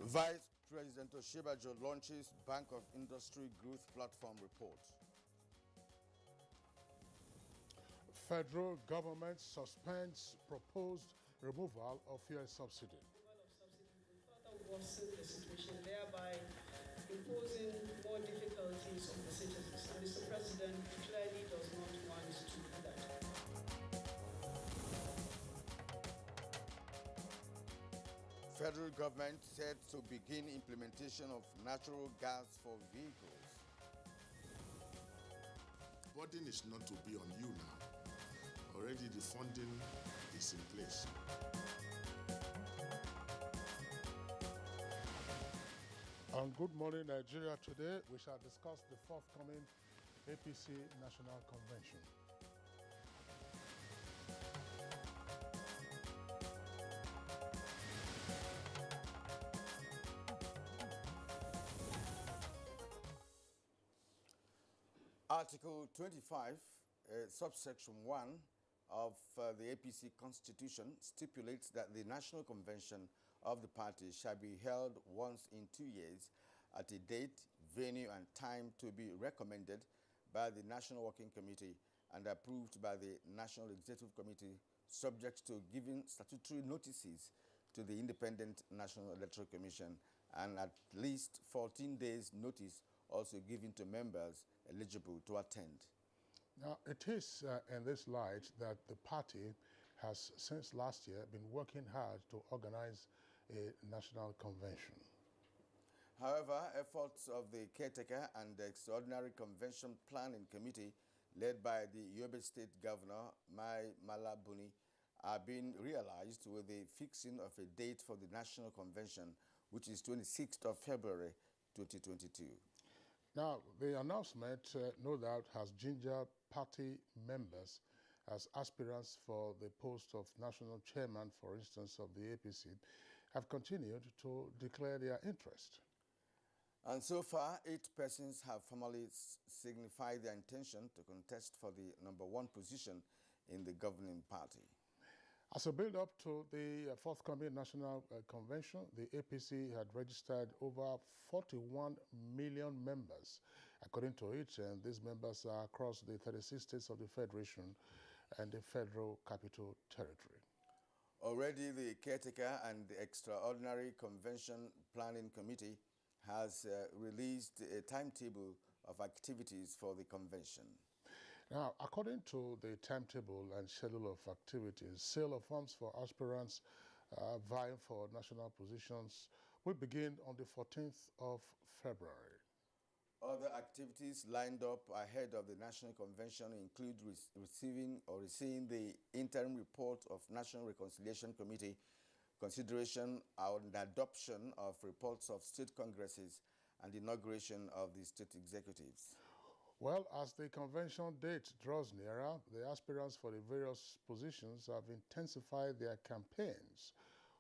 Vice President Oshibajo launches Bank of Industry Growth Platform report. Federal government suspends proposed removal of fuel subsidy. Removal of subsidy will further worsen the situation, thereby imposing more difficulties on the citizens. And Mr. President clearly does not want to do that. Federal government set to begin implementation of natural gas for vehicles. Burden is not to be on you now. Already the funding is in place. On Good Morning Nigeria today, we shall discuss the forthcoming APC National Convention. Article 25, subsection 1 of the APC Constitution stipulates that the National Convention of the party shall be held once in 2 years at a date, venue, and time to be recommended by the National Working Committee and approved by the National Executive Committee, subject to giving statutory notices to the Independent National Electoral Commission and at least 14 days' notice also given to members eligible to attend. Now, it is in this light that the party has, since last year, been working hard to organize a national convention. However, efforts of the caretaker and the Extraordinary Convention Planning Committee, led by the Yobe State Governor, Mai Mala Buni, are being realized with the fixing of a date for the National Convention, which is 26th of February 2022. Now, the announcement, no doubt, has gingered party members as aspirants for the post of national chairman, for instance, of the APC, have continued to declare their interest. And so far, 8 persons have formally signified their intention to contest for the #1 position in the governing party. As a build-up to the forthcoming national convention, the APC had registered over 41 million members, according to it, and these members are across the 36 states of the Federation and the Federal Capital Territory. Already, the caretaker and the Extraordinary Convention Planning Committee has released a timetable of activities for the convention. Now, according to the timetable and schedule of activities, sale of forms for aspirants vying for national positions will begin on the 14th of February. Other activities lined up ahead of the National Convention include receiving the interim report of National Reconciliation Committee, consideration and adoption of reports of state congresses, and inauguration of the state executives. Well, as the convention date draws nearer, the aspirants for the various positions have intensified their campaigns,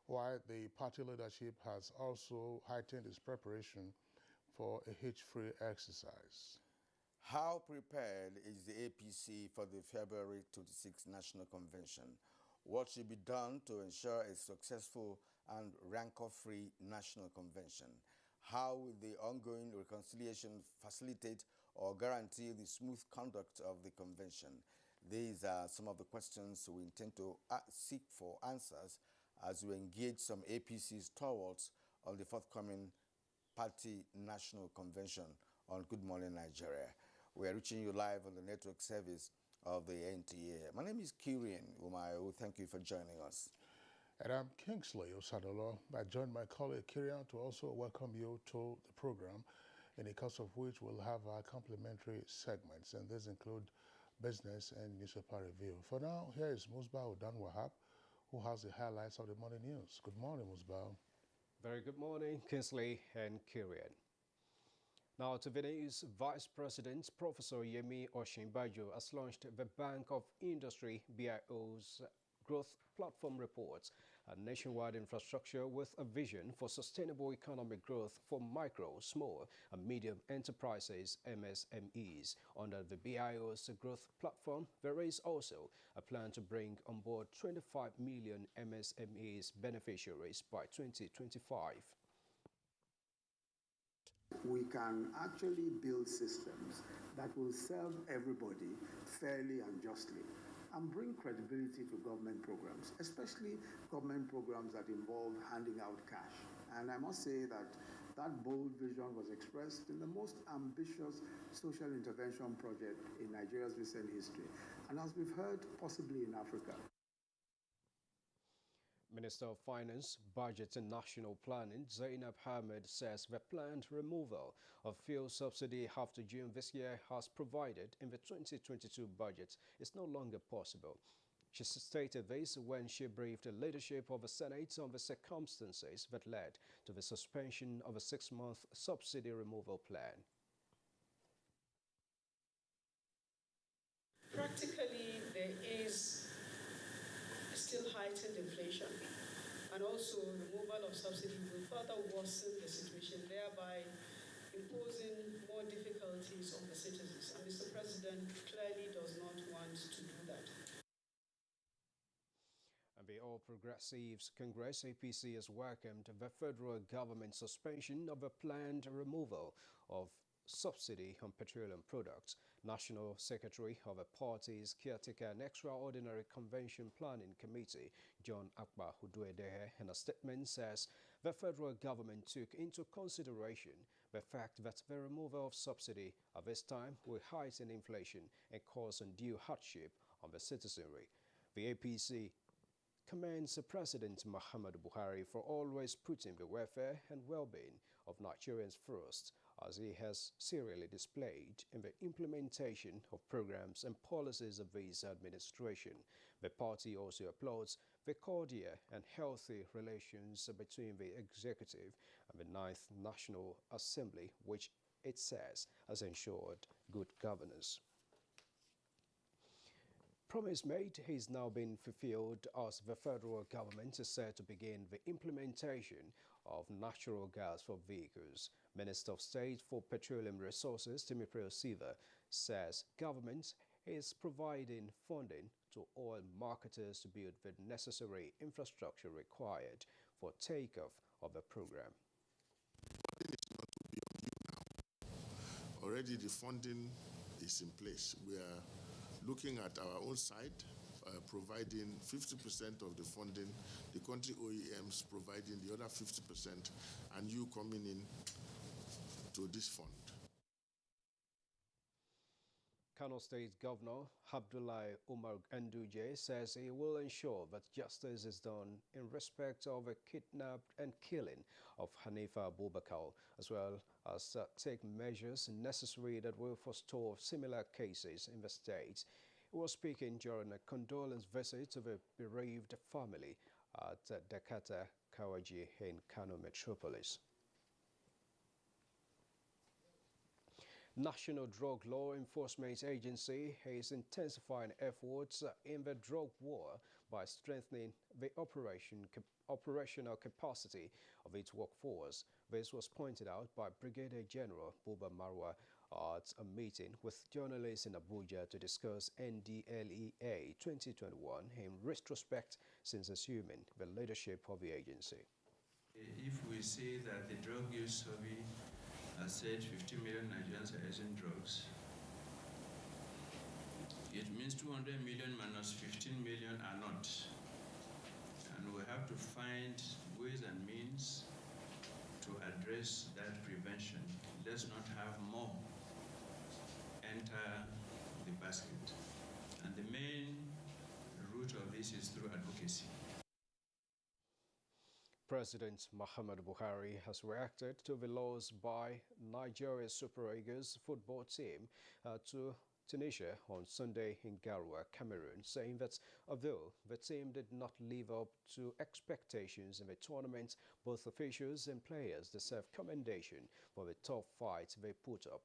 while the party leadership has also heightened its preparation for a hitch-free exercise. How prepared is the APC for the February 26th National Convention? What should be done to ensure a successful and rancor-free National Convention? How will the ongoing reconciliation facilitate or guarantee the smooth conduct of the convention? These are some of the questions we intend to seek for answers as we engage some APC stalwarts on the forthcoming party national convention on Good Morning Nigeria. We are reaching you live on the network service of the NTA. My name is Kirian Umayo. Thank you for joining us. And I'm Kingsley Osadolo. I joined my colleague Kirian to also welcome you to the program, in the course of which we'll have our complimentary segments, and these include business and newspaper review. For now, here is Musbah Udan Wahab, who has the highlights of the morning news. Good morning, Musbah. Very good morning, Kingsley and Kirian. Now to the news, Vice President Professor Yemi Osinbajo has launched the Bank of Industry BIO's Growth Platform Reports, a nationwide infrastructure with a vision for sustainable economic growth for micro, small, and medium enterprises, MSMEs. Under the BIO's Growth Platform, there is also a plan to bring on board 25 million MSMEs beneficiaries by 2025. We can actually build systems that will serve everybody fairly and justly and bring credibility to government programs, especially government programs that involve handing out cash. And I must say that that bold vision was expressed in the most ambitious social intervention project in Nigeria's recent history, and as we've heard, possibly in Africa. Minister of Finance, Budget and National Planning, Zainab Ahmed, says the planned removal of fuel subsidy after June this year has provided in the 2022 budget is no longer possible. She stated this when she briefed the leadership of the Senate on the circumstances that led to the suspension of a 6-month subsidy removal plan. Practically, there is still heightened inflation, and also removal of subsidy will further worsen the situation, thereby imposing more difficulties on the citizens. And Mr. President clearly does not want to do that. And the All Progressives Congress APC has welcomed the federal government's suspension of a planned removal of subsidy on petroleum products. National Secretary of the party's Caretaker and Extraordinary Convention Planning Committee, John Akpa Huduedehe, in a statement says the federal government took into consideration the fact that the removal of subsidy at this time will heighten inflation and cause undue hardship on the citizenry. The APC commends President Muhammadu Buhari for always putting the welfare and well-being of Nigerians first, as he has serially displayed in the implementation of programs and policies of his administration. The party also applauds the cordial and healthy relations between the executive and the 9th National Assembly, which it says has ensured good governance. Promise made is now being fulfilled as the federal government is set to begin the implementation of natural gas for vehicles. Minister of State for Petroleum Resources, Timothy Siva, says government is providing funding to oil marketers to build the necessary infrastructure required for takeoff of the program. Already the funding is in place. We are looking at our own side, providing 50% of the funding, the country OEMs providing the other 50%, and you coming in to this fund. Kano State Governor Abdullahi Umar Ganduje says he will ensure that justice is done in respect of the kidnap and killing of Hanifa Abubakar, as well as take measures necessary that will forestall similar cases in the state. He was speaking during a condolence visit to the bereaved family at Dakata Kawaji in Kano Metropolis. National Drug Law Enforcement Agency is intensifying efforts in the drug war by strengthening the operational capacity of its workforce. This was pointed out by Brigadier General Buba Marwa at a meeting with journalists in Abuja to discuss NDLEA 2021 in retrospect since assuming the leadership of the agency. If we say that the drug use survey has said 50 million Nigerians are using drugs, it means 200 million minus 15 million are not. And we have to find ways and means to address that prevention. Let's not have more enter the basket. And the main route of this is through advocacy. President Muhammadu Buhari has reacted to the loss by Nigeria's Super Eagles football team to Tunisia on Sunday in Garoua, Cameroon, saying that although the team did not live up to expectations in the tournament, both officials and players deserve commendation for the tough fight they put up.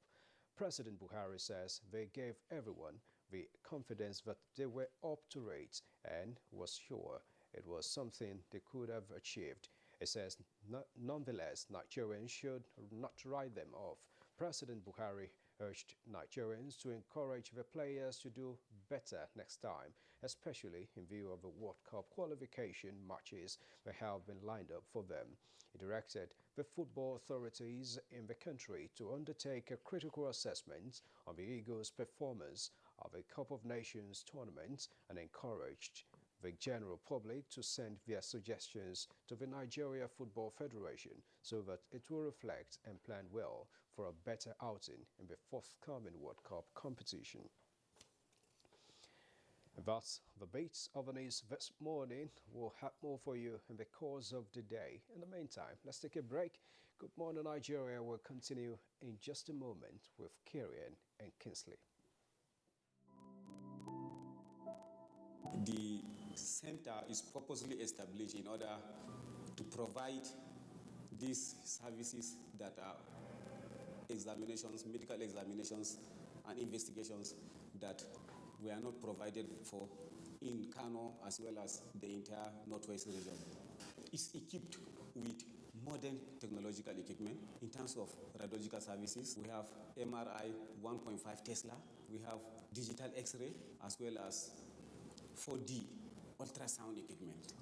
President Buhari says they gave everyone the confidence that they were up to it and was sure it was something they could have achieved. It says, nonetheless, Nigerians should not write them off. President Buhari urged Nigerians to encourage the players to do better next time especially in view of the World Cup qualification matches that have been lined up for them. He directed the football authorities in the country to undertake a critical assessment of the Eagles' performance of a Cup of Nations tournament and encouraged the general public to send their suggestions to the Nigeria Football Federation so that it will reflect and plan well for a better outing in the forthcoming World Cup competition. That's the beats of the news this morning. We'll have more for you in the course of the day. In the meantime, let's take a break. Good morning, Nigeria. We'll continue in just a moment with Kirian and Kingsley. The center is purposely established in order to provide these services that are examinations, medical examinations and investigations that were not provided for in Kano as well as the entire Northwest region. It's equipped with modern technological equipment in terms of radiological services. We have MRI 1.5 Tesla. We have digital X-ray as well as 4D ultrasound equipment.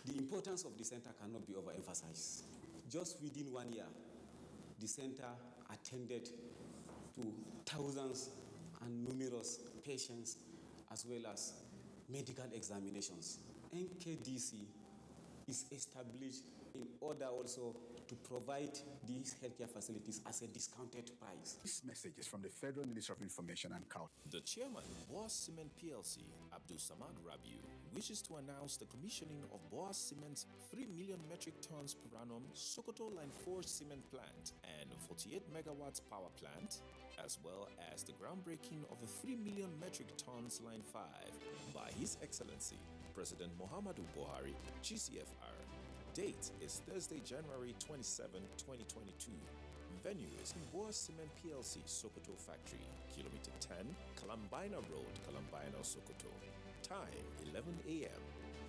The importance of the center cannot be overemphasized. Just within 1 year, the center attended to thousands and numerous patients as well as medical examinations. NKDC is established in order also to provide these healthcare facilities as a discounted price. This message is from the Federal Ministry of Information and Culture. The chairman, Boas Cement PLC, Abdul Samad Rabiu, wishes to announce the commissioning of Boas Cement's 3 million metric tons per annum Sokoto Line 4 cement plant and 48 megawatts power plant, as well as the groundbreaking of the 3 million metric tons Line 5 by His Excellency, President Muhammadu Buhari, GCFR. Date is Thursday, January 27, 2022. Venue is in Boas Cement PLC, Sokoto Factory, Kilometer 10, Kalambina Road, Kalambina, Sokoto. Time, 11 a.m.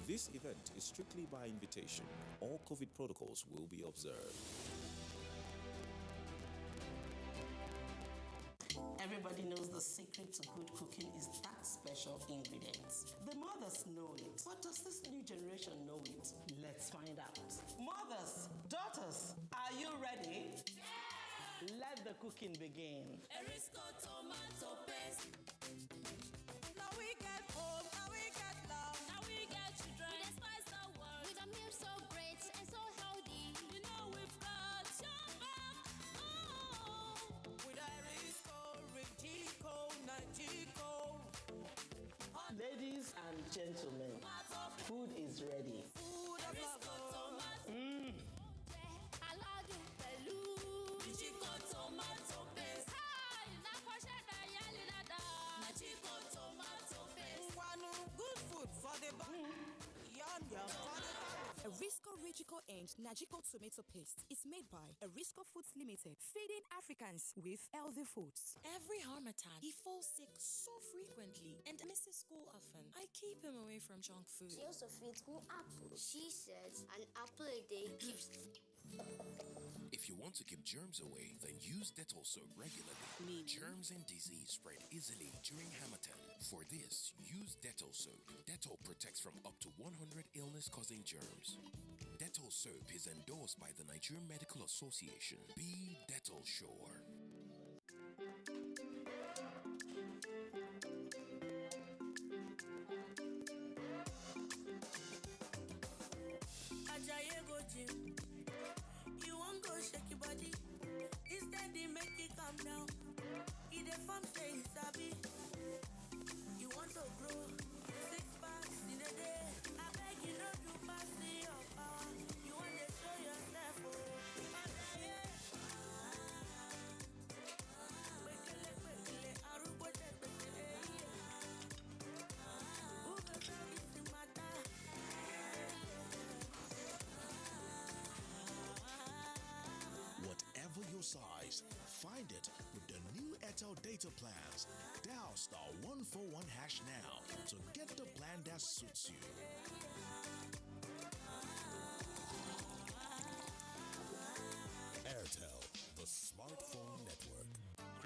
This event is strictly by invitation. All COVID protocols will be observed. Everybody knows the secret to good cooking is that special ingredient. The mothers know it. But does this new generation know it? Let's find out. Mothers, daughters, are you ready? Yeah! Let the cooking begin. Erisco tomato paste. Now we get home, now we get love, now we get children. We spice the world with a meal so great and so healthy. You know we've got your back. Oh, with Erisco, Rigico, Nagico. Ladies and gentlemen, food is ready. Food Erisco tomato. I love it. Nagico tomato paste. Hi, Nagico tomato paste. Good food for the body. Yum yum for the body. Erisco Rigico and Nagico tomato paste is made by Erisco Foods Limited, feeding Africans with healthy foods. Every harmattan, he falls sick so frequently and misses school often. I keep him away from junk food. She also feeds me apples. She says an apple a day keeps... If you want to keep germs away, then use Dettol soap regularly. Germs and disease spread easily during Harmattan. For this, use Dettol soap. Dettol protects from up to 100 illness-causing germs. Dettol soap is endorsed by the Nigerian Medical Association. Be Dettol sure. You won't go shake your body. Instead, they make you calm down. Eat a farm say sabi. You want to grow 6 packs in a day. I beg you not to pass your power. You want to show yourself. Whatever your size, find it with the new Airtel data plans. Dial *141# now to get the plan that suits you. Airtel, the smartphone network.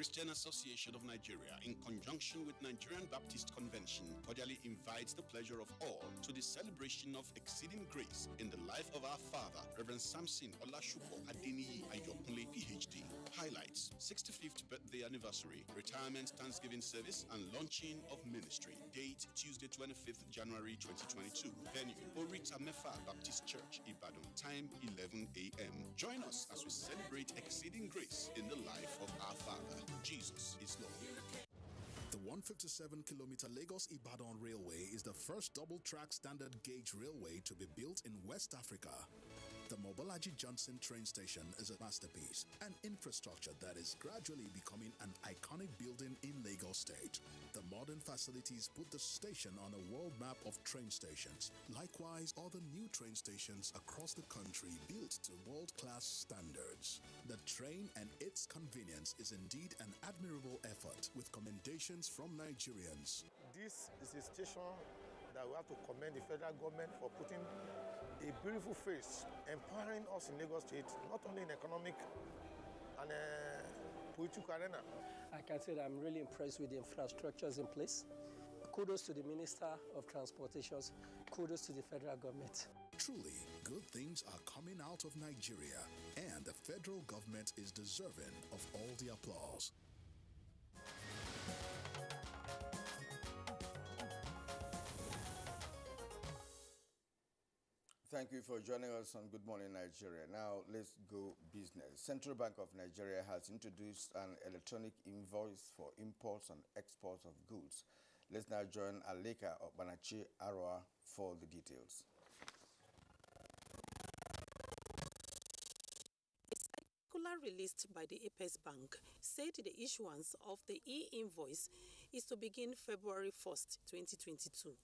Christian Association of Nigeria, in conjunction with Nigerian Baptist Convention, cordially invites the pleasure of all to the celebration of exceeding grace in the life of our father, Reverend Samson Olashupo Adeniyi Ayokunle, PhD. Highlights: 65th birthday anniversary, retirement Thanksgiving service, and launching of ministry. Date: Tuesday, 25th January 2022. Venue: Orita Mefa Baptist Church, Ibadan. Time: 11 a.m. Join us as we celebrate exceeding grace in the life of our father. Jesus is Lord. The 157-kilometer Lagos-Ibadan Railway is the first double-track standard gauge railway to be built in West Africa. The Mobolaji Johnson train station is a masterpiece, an infrastructure that is gradually becoming an iconic building in Lagos State. The modern facilities put the station on a world map of train stations. Likewise, other new train stations across the country built to world-class standards. The train and its convenience is indeed an admirable effort, with commendations from Nigerians. This is a station that we have to commend the federal government for putting a beautiful face, empowering us in Lagos State, not only in economic and political arena. I can say that I'm really impressed with the infrastructures in place. Kudos to the Minister of Transportations. Kudos to the federal government. Truly, good things are coming out of Nigeria, and the federal government is deserving of all the applause. Thank you for joining us on Good Morning Nigeria. Now, let's go business. Central Bank of Nigeria has introduced an electronic invoice for imports and exports of goods. Let's now join Aleka Obanachi Arwa for the details. A circular released by the Apex Bank said the issuance of the e-invoice is to begin February 1st, 2022.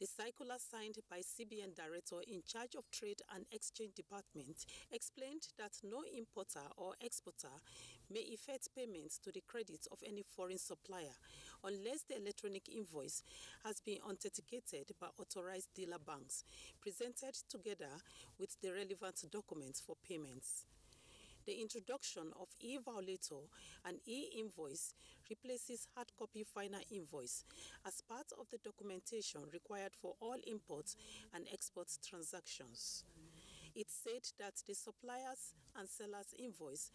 The circular, signed by CBN Director in charge of Trade and Exchange Department, explained that no importer or exporter may effect payments to the credit of any foreign supplier unless the electronic invoice has been authenticated by authorized dealer banks, presented together with the relevant documents for payments. The introduction of e-violator and e-invoice replaces hard copy final invoice as part of the documentation required for all import and export transactions. It said that the suppliers and sellers' invoice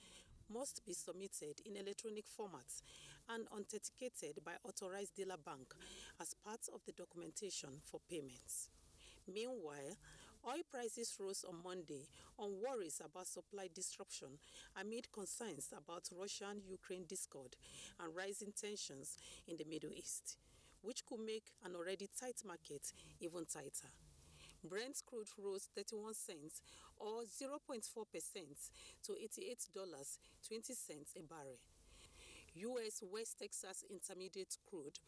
must be submitted in electronic format and authenticated by authorized dealer bank as part of the documentation for payments. Meanwhile, oil prices rose on Monday on worries about supply disruption amid concerns about Russian-Ukraine discord and rising tensions in the Middle East, which could make an already tight market even tighter. Brent crude rose 31 cents or 0.4% to $88.20 a barrel. U.S. West Texas Intermediate crude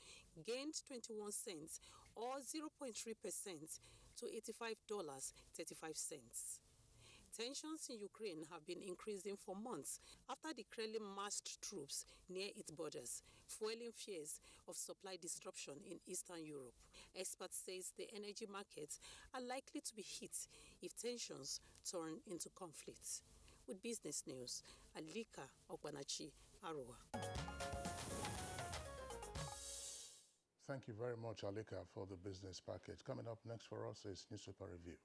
gained 21 cents or 0.3% to $85.35. Tensions in Ukraine have been increasing for months after the Kremlin massed troops near its borders, fueling fears of supply disruption in Eastern Europe. Experts say the energy markets are likely to be hit if tensions turn into conflict. With business news, Alika Ogbanachi, Arua. Thank you very much, Alika, for the business package. Coming up next for us is Newspaper Review.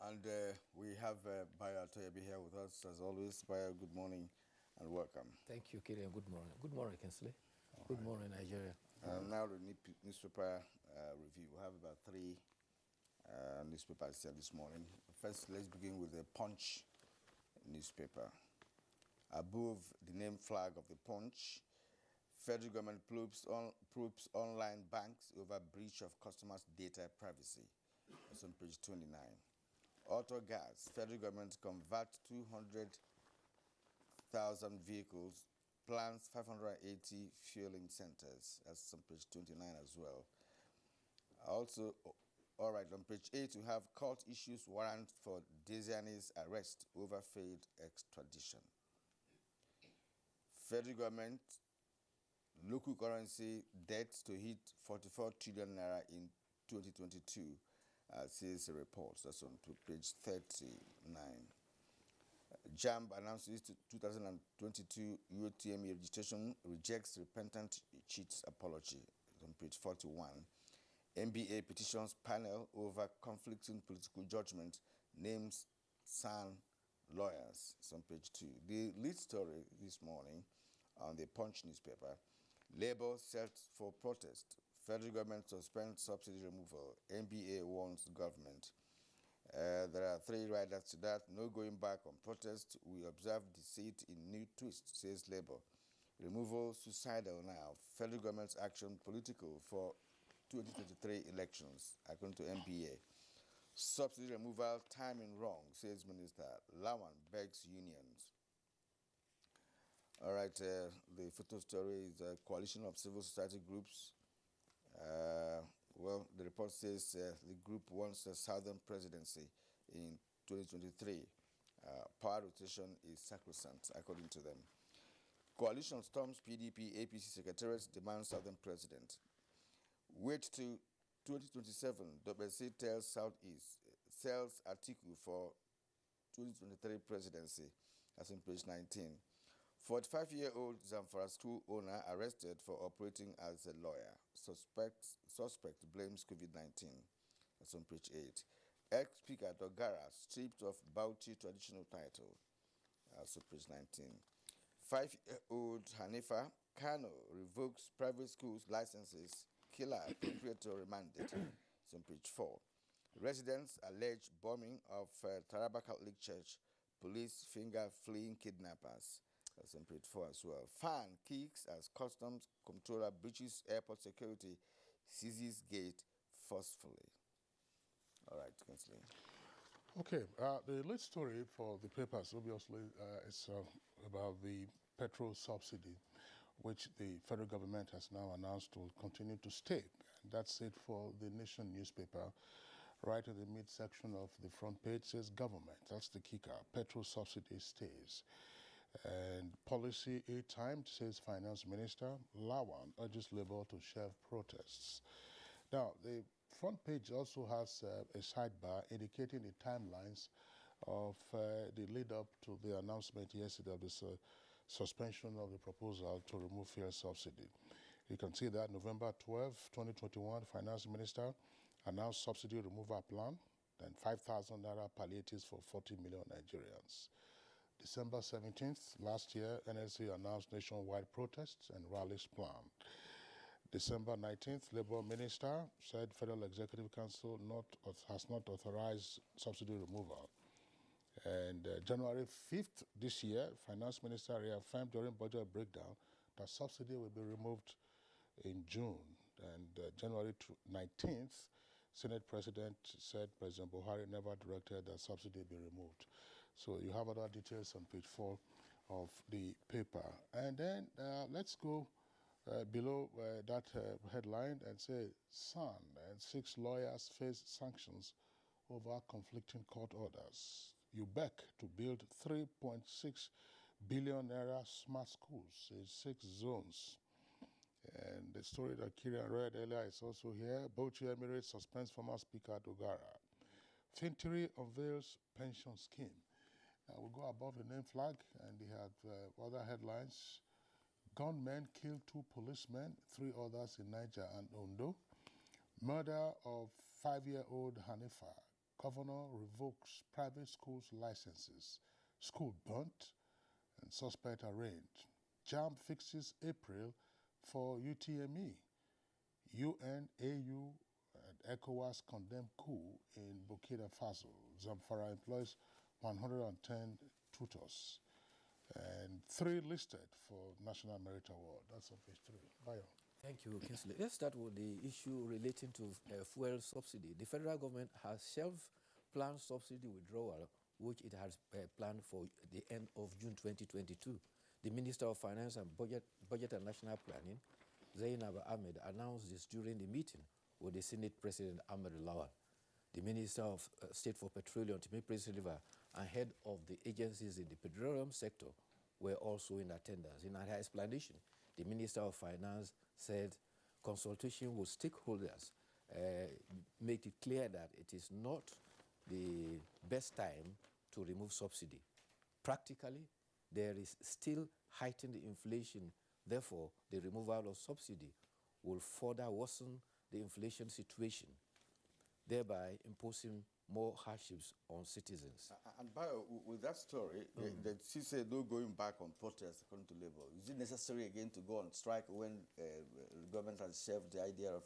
And we have Bayo Atoyebi here with us, as always. Bayo, good morning and welcome. Thank you, Kiri, and good morning. Good morning, Kinsley. Good morning, Nigeria. Now the newspaper review. We have about three newspapers here this morning. First, let's begin with the Punch newspaper. Above the name flag of the Punch, federal government probes online banks over breach of customers' data privacy. That's on page 29. Auto gas, federal government convert 200,000 vehicles, plans 580 fueling centers. That's on page 29 as well. Also, All right, on page 8, we have court issues warrant for Desiani's arrest over failed extradition. Federal government, local currency debt to hit 44 trillion naira in 2022, says a report. That's on page 39. JAMB announces 2022 UTME registration rejects repentant cheats apology. It's on page 41. NBA petitions panel over conflicting political judgment names SAN lawyers. It's on page 2. The lead story this morning on the Punch newspaper, Labour set for protest. Federal government suspends subsidy removal. NBA warns government. There are 3 riders to that. No going back on protest. We observe deceit in new twist, says Labour. Removal suicidal now. Federal government's action political for 2023 elections, according to NBA. Subsidy removal timing wrong, says Minister. Lawan begs unions. All right, the photo story is a coalition of civil society groups. Well, the report says the group wants a southern presidency in 2023. Power rotation is sacrosanct, according to them. Coalition storms PDP APC secretariat, demands southern president. Wait to 2027, WC tells Southeast, sells Atiku for 2023 presidency. That's in page 19. 45-year-old Zamfara school owner arrested for operating as a lawyer. Suspect blames COVID-19. That's on page 8. Ex-speaker Dogara stripped of Bauchi traditional title. That's on page 19. 5-year-old Hanifa Kano revokes private schools licenses. Killer proprietor remanded. It's on page 4. Residents allege bombing of Taraba Catholic Church. Police finger fleeing kidnappers. That's on page 4 as well. Fan kicks as customs controller breaches airport security, seizes gate forcefully. All right, Kinsley. Okay, the lead story for the papers, obviously, is about the petrol subsidy, which the federal government has now announced will continue to stay. And that's it for the Nation newspaper. Right in the midsection of the front page says government. That's the kicker. Petrol subsidy stays. And policy 8 times says Finance Minister. Lawan urges Labour to shelve protests. Now, the front page also has a sidebar indicating the timelines of the lead up to the announcement yesterday of this suspension of the proposal to remove fuel subsidy. You can see that November 12, 2021, Finance Minister announced subsidy removal plan, then 5,000 naira palliatives for 40 million Nigerians. December 17th last year, NLC announced nationwide protests and rallies planned. December 19th, Labour Minister said Federal Executive Council has not authorized subsidy removal. And January 5th this year, Finance Minister reaffirmed during budget breakdown that subsidy will be removed in June. And January 19th, Senate President said President Buhari never directed that subsidy be removed. So you have other details on page 4 of the paper. And then let's go below that headline and say, SAN and 6 lawyers face sanctions over conflicting court orders. You beg to build 3.6 billion naira smart schools in 6 zones. And the story that Kirian read earlier is also here. Bauchi Emirates suspends former Speaker Dogara. Fintiri unveils pension scheme. We'll go above the name flag, and they have other headlines. Gunmen kill 2 policemen, 3 others in Niger and Ondo. Murder of 5-year-old Hanifa. Governor revokes private schools' licenses. School burnt and suspect arraigned. JAMB fixes April for UTME. UN, AU, and ECOWAS condemn coup in Burkina Faso. Zamfara employs 110 tutors. And 3 listed for National Merit Award. That's on page 3. Bayo. Thank you, Kinsley. Let's start with the issue relating to fuel subsidy. The federal government has shelved planned subsidy withdrawal, which it has planned for the end of June 2022. The Minister of Finance and Budget and National Planning, Zainab Ahmed, announced this during the meeting with the Senate President Ahmed Lawan. the Minister of State for Petroleum, Timothy River, and head of the agencies in the petroleum sector were also in attendance. In her explanation, the Minister of Finance said consultation with stakeholders make it clear that it is not the best time to remove subsidy. Practically, there is still heightened inflation. Therefore, the removal of subsidy will further worsen the inflation situation, thereby imposing more hardships on citizens. And with that story, that she said no going back on protest according to Labour. Is it necessary again to go on strike when the government has shelved the idea of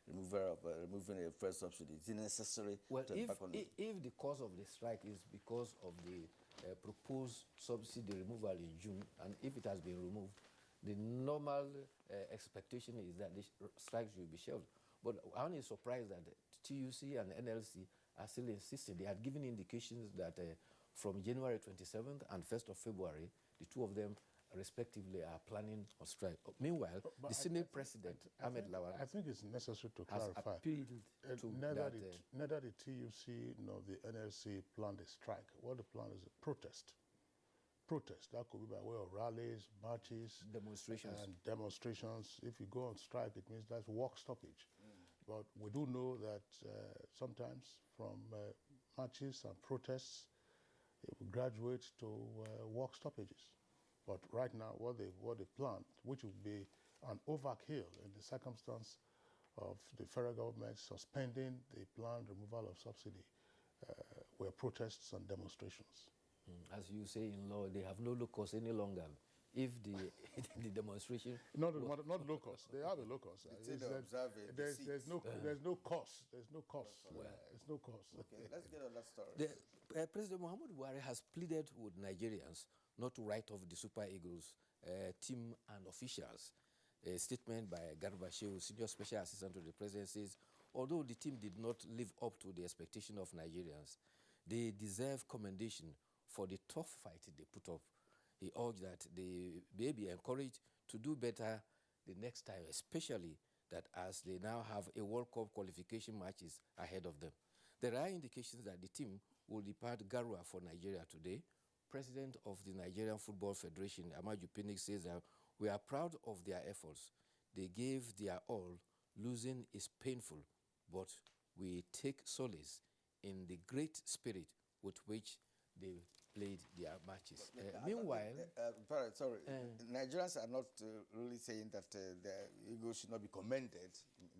removing a first subsidy? Is it necessary to back on it? If the cause of the strike is because of the proposed subsidy removal in June, and if it has been removed, the normal expectation is that the strikes will be shelved. But I'm surprised that TUC and NLC are still insisting. They had given indications that from January 27th and 1st of February, the two of them respectively are planning on strike. Meanwhile, the Senate President, Ahmed Lawal, I think it's necessary to has clarify. appealed to Neither the TUC nor the NLC planned a strike. What they planned is a protest. Protest, that could be by way of rallies, marches, demonstrations. And demonstrations. If you go on strike, it means that's work stoppage. But we do know that sometimes from marches and protests, it will graduate to work stoppages. But right now, what they planned, which would be an overkill in the circumstance of the federal government suspending the planned removal of subsidy, were protests and demonstrations. As you say in law, they have no locus any longer. If the the demonstration not locus, they have a locus. There's no cost. There's no cost. There's no cost. Okay, let's get on that story. President Muhammadu Buhari has pleaded with Nigerians not to write off the Super Eagles team and officials. A statement by Garba Shehu, Senior Special Assistant to the President, says, although the team did not live up to the expectation of Nigerians, they deserve commendation for the tough fight they put up. He urged that they may be encouraged to do better the next time, especially that as they now have a World Cup qualification matches ahead of them. There are indications that the team will depart Garua for Nigeria today. President of the Nigerian Football Federation, Amaju Pinnick, says that we are proud of their efforts. They gave their all. Losing is painful, but we take solace in the great spirit with which they played their matches. Meanwhile... Nigerians are not really saying that the Eagles should not be commended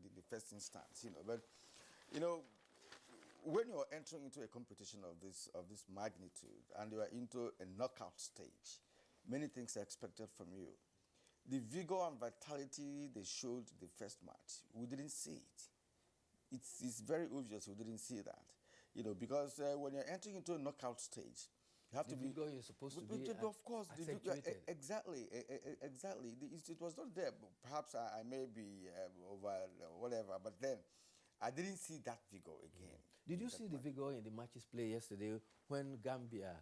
in the first instance, but, when you're entering into a competition of this magnitude and you are into a knockout stage, many things are expected from you. The vigor and vitality they showed the first match, we didn't see it. It's very obvious we didn't see that, because when you're entering into a knockout stage, you have to be. Vigor is supposed to be of course, accentuated. Exactly. It was not there. Perhaps I may be over whatever, but then I didn't see that vigor again. Did you see the vigor in the matches played yesterday when Gambia,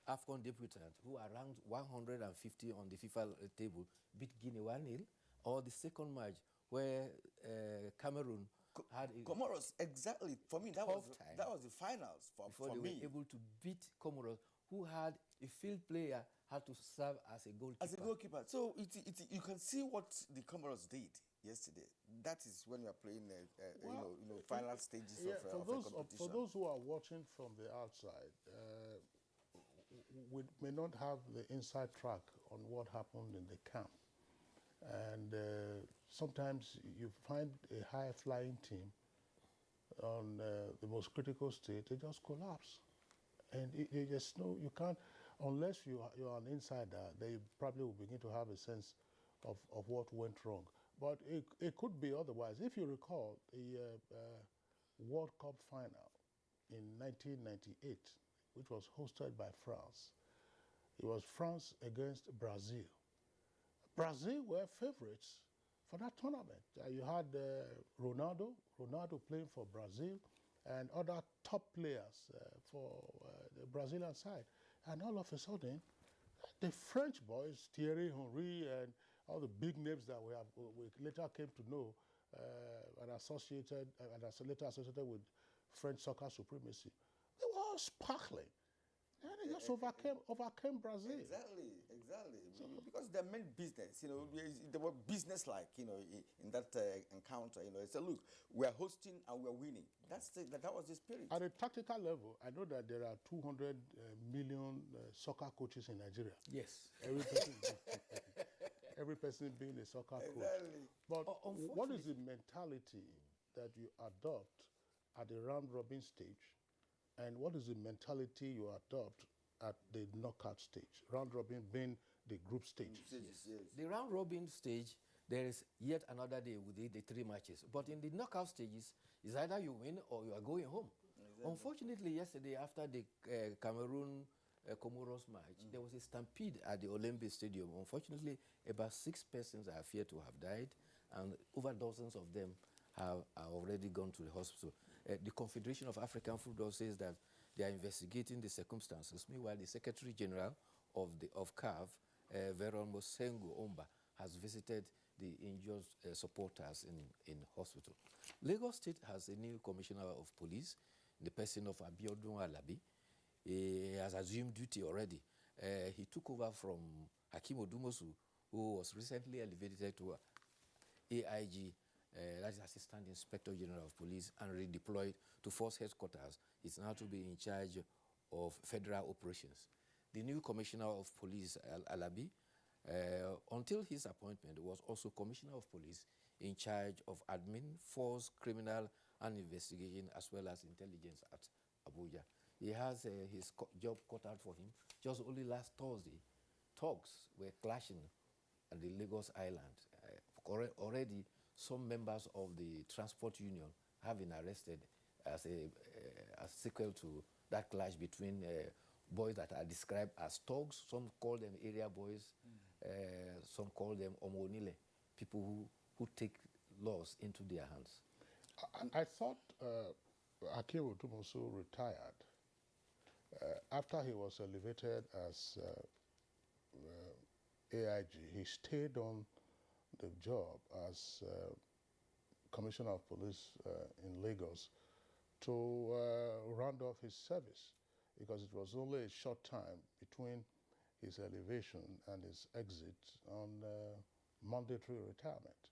AFCON debutant, who are ranked 150 on the FIFA table, beat Guinea 1-0? Or the second match where Cameroon had Comoros, exactly. For me, that was the finals before for they me. were able to beat Comoros, who had a field player had to serve as a goalkeeper. So you can see what the Comoros did yesterday. That is when you are playing, final stages of a competition. For those who are watching from the outside, we may not have the inside track on what happened in the camp. And sometimes you find a high-flying team on the most critical state, they just collapse. And you can't, unless you're an insider, they probably will begin to have a sense of what went wrong. But it could be otherwise. If you recall the World Cup final in 1998, which was hosted by France, it was France against Brazil. Brazil were favorites for that tournament. You had Ronaldo playing for Brazil, and other top players for the Brazilian side. And all of a sudden, the French boys, Thierry Henry, and all the big names that we later came to know and later associated with French soccer supremacy. They were all sparkling. And they just overcame Brazil. Exactly. So, because they meant business, they were business-like, in that encounter. They said, look, we're hosting and we're winning. That was the spirit. At a tactical level, I know that there are 200 million soccer coaches in Nigeria. Yes. Every person being a soccer coach. But what is the mentality that you adopt at the round-robin stage? And what is the mentality you adopt at the knockout stage? Round robin being the group stage. Yes. The round robin stage, there is yet another day with the 3 matches. But in the knockout stages, it's either you win or you are going home. Exactly. Unfortunately, yesterday after the Cameroon-Comoros match, there was a stampede at the Olympic Stadium. Unfortunately, about 6 persons are feared to have died, and over dozens of them are already gone to the hospital. The Confederation of African Football says that they are investigating the circumstances. Meanwhile, the Secretary General of CAF, Veron Mosengo Omba, has visited the injured supporters in hospital. Lagos State has a new commissioner of police, the person of Abiodun Alabi. He has assumed duty already. He took over from Hakim Odumosu, who was recently elevated to AIG, that is Assistant Inspector General of Police, and redeployed to Force Headquarters. He's now to be in charge of federal operations. The new Commissioner of Police, Alabi, until his appointment, was also Commissioner of Police in charge of admin, force, criminal, and investigation, as well as intelligence at Abuja. He has his job cut out for him. Just only last Thursday, thugs were clashing at the Lagos Island. Already, some members of the transport union have been arrested as a sequel to that clash between boys that are described as thugs. Some call them area boys, some call them omonile, people who take laws into their hands. I thought Hakim Odumosu retired after he was elevated as AIG. He stayed on the job as Commissioner of Police in Lagos to round off his service, because it was only a short time between his elevation and his exit on mandatory retirement.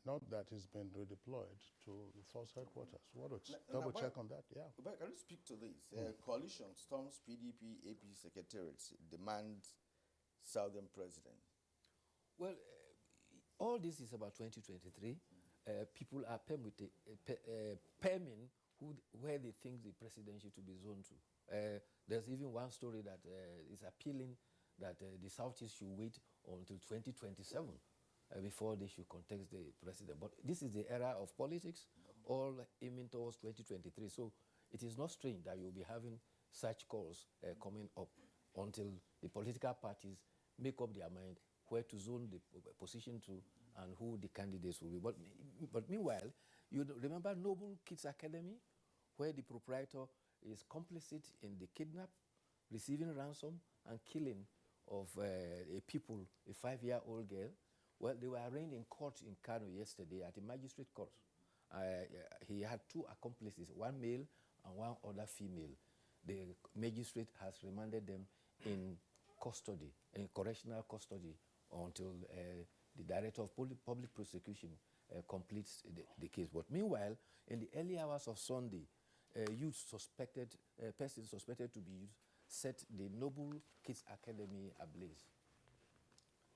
Not that he's been redeployed to the Force Headquarters. What a double check on that, yeah. But can you speak to this? Coalition storms PDP, AP secretariats, demands Southern president. Well, all this is about 2023. People are perming where they think the presidency to be zoned to. There's even one story that is appealing that the Southeast should wait until 2027 before they should contest the president. But this is the era of politics, all aiming towards 2023. So it is not strange that you'll be having such calls coming up until the political parties make up their mind where to zone the position to and who the candidates will be. But meanwhile, you remember Noble Kids Academy, where the proprietor is complicit in the kidnap, receiving ransom, and killing of a 5-year-old girl. Well, they were arraigned in court in Kano yesterday at a magistrate court. He had 2 accomplices, one male and one other female. The magistrate has remanded them in custody, in correctional custody, until the director of public prosecution completes the case. But meanwhile, in the early hours of Sunday, persons suspected to be youth set the Noble Kids Academy ablaze.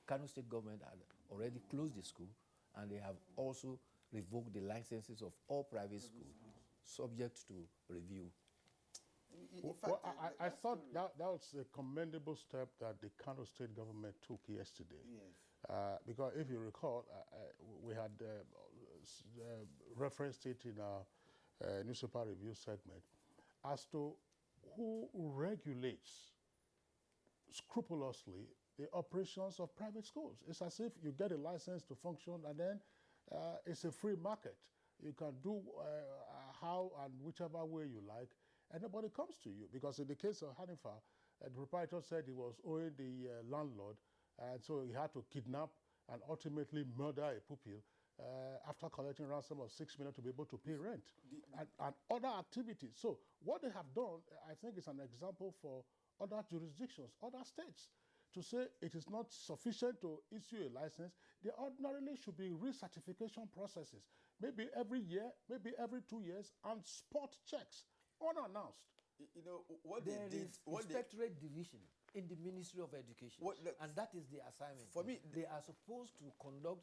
Kano State government had already closed the school, and they have also revoked the licenses of all private schools, subject to review. Well, I thought that was a commendable step that the Kano State government took yesterday. Yes. Because if you recall, we had referenced it in our newspaper review segment as to who regulates scrupulously the operations of private schools. It's as if you get a license to function and then it's a free market. You can do how and whichever way you like, and nobody comes to you. Because in the case of Hanifa, the proprietor said he was owing the landlord, and so he had to kidnap and ultimately murder a pupil after collecting ransom of 6 million to be able to pay rent and other activities. So what they have done, I think, is an example for other jurisdictions, other states, to say it is not sufficient to issue a license. There ordinarily should be recertification processes, maybe every year, maybe every 2 years, and spot checks, unannounced. You know, what there they did... is inspectorate division in the Ministry of Education, and that is the assignment. For me, they are supposed to conduct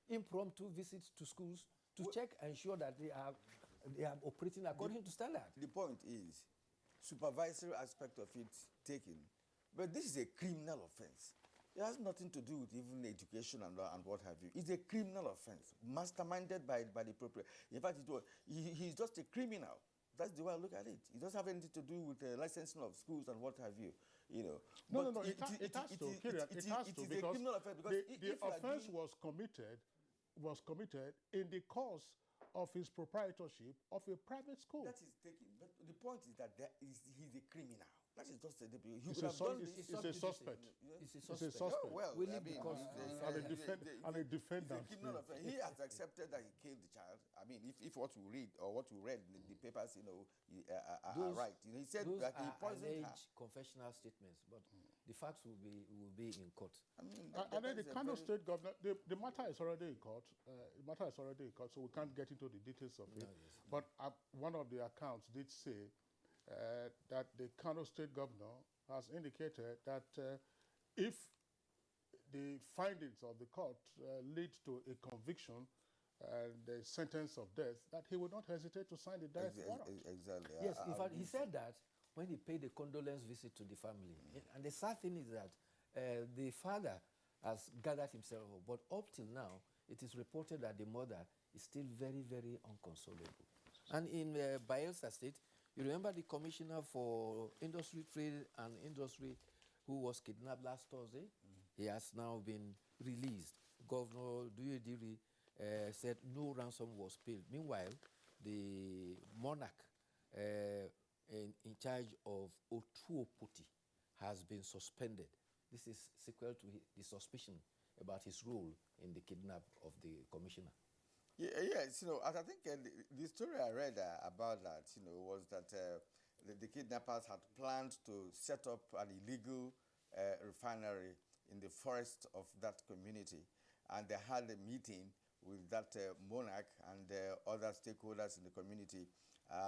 impromptu visits to schools to check and ensure that they are operating according to standard. The point is, supervisory aspect of it taken, but this is a criminal offense. It has nothing to do with even education and what have you. It's a criminal offense, masterminded by the appropriate. In fact, he's just a criminal. That's the way I look at it. It doesn't have anything to do with the licensing of schools and what have you. You know. No. It has to. It has to, because a criminal offense. Because the offense was committed in the course of his proprietorship of a private school. That is taken. But the point is that he's a criminal. That is just a deputy. It's a suspect. It's a suspect. Oh, well, and a defendant. He has accepted that he killed the child. I mean, if what we read or what we read in the papers, you know, are right. You know, he said that he poisoned her. Confessional statements, but the facts will be in court. I mean, and then the Kano State governor, the matter is already in court. So we can't get into the details of it. Yes. But one of the accounts did say that the Kano State governor has indicated that if the findings of the court lead to a conviction and the sentence of death, that he would not hesitate to sign the death warrant. Exactly. Yes, in fact, he said that when he paid a condolence visit to the family. And the sad thing is that the father has gathered himself up, but up till now, it is reported that the mother is still very, very unconsolable. And in Bayelsa State, you remember the commissioner for industry, trade and industry who was kidnapped last Thursday? He has now been released. Governor Duyediri said no ransom was paid. Meanwhile, the monarch in charge of Otuopoti has been suspended. This is sequel to the suspicion about his role in the kidnap of the commissioner. Yes, you know, I think the story I read about that, you know, was that the kidnappers had planned to set up an illegal refinery in the forest of that community, and they had a meeting with that monarch and other stakeholders in the community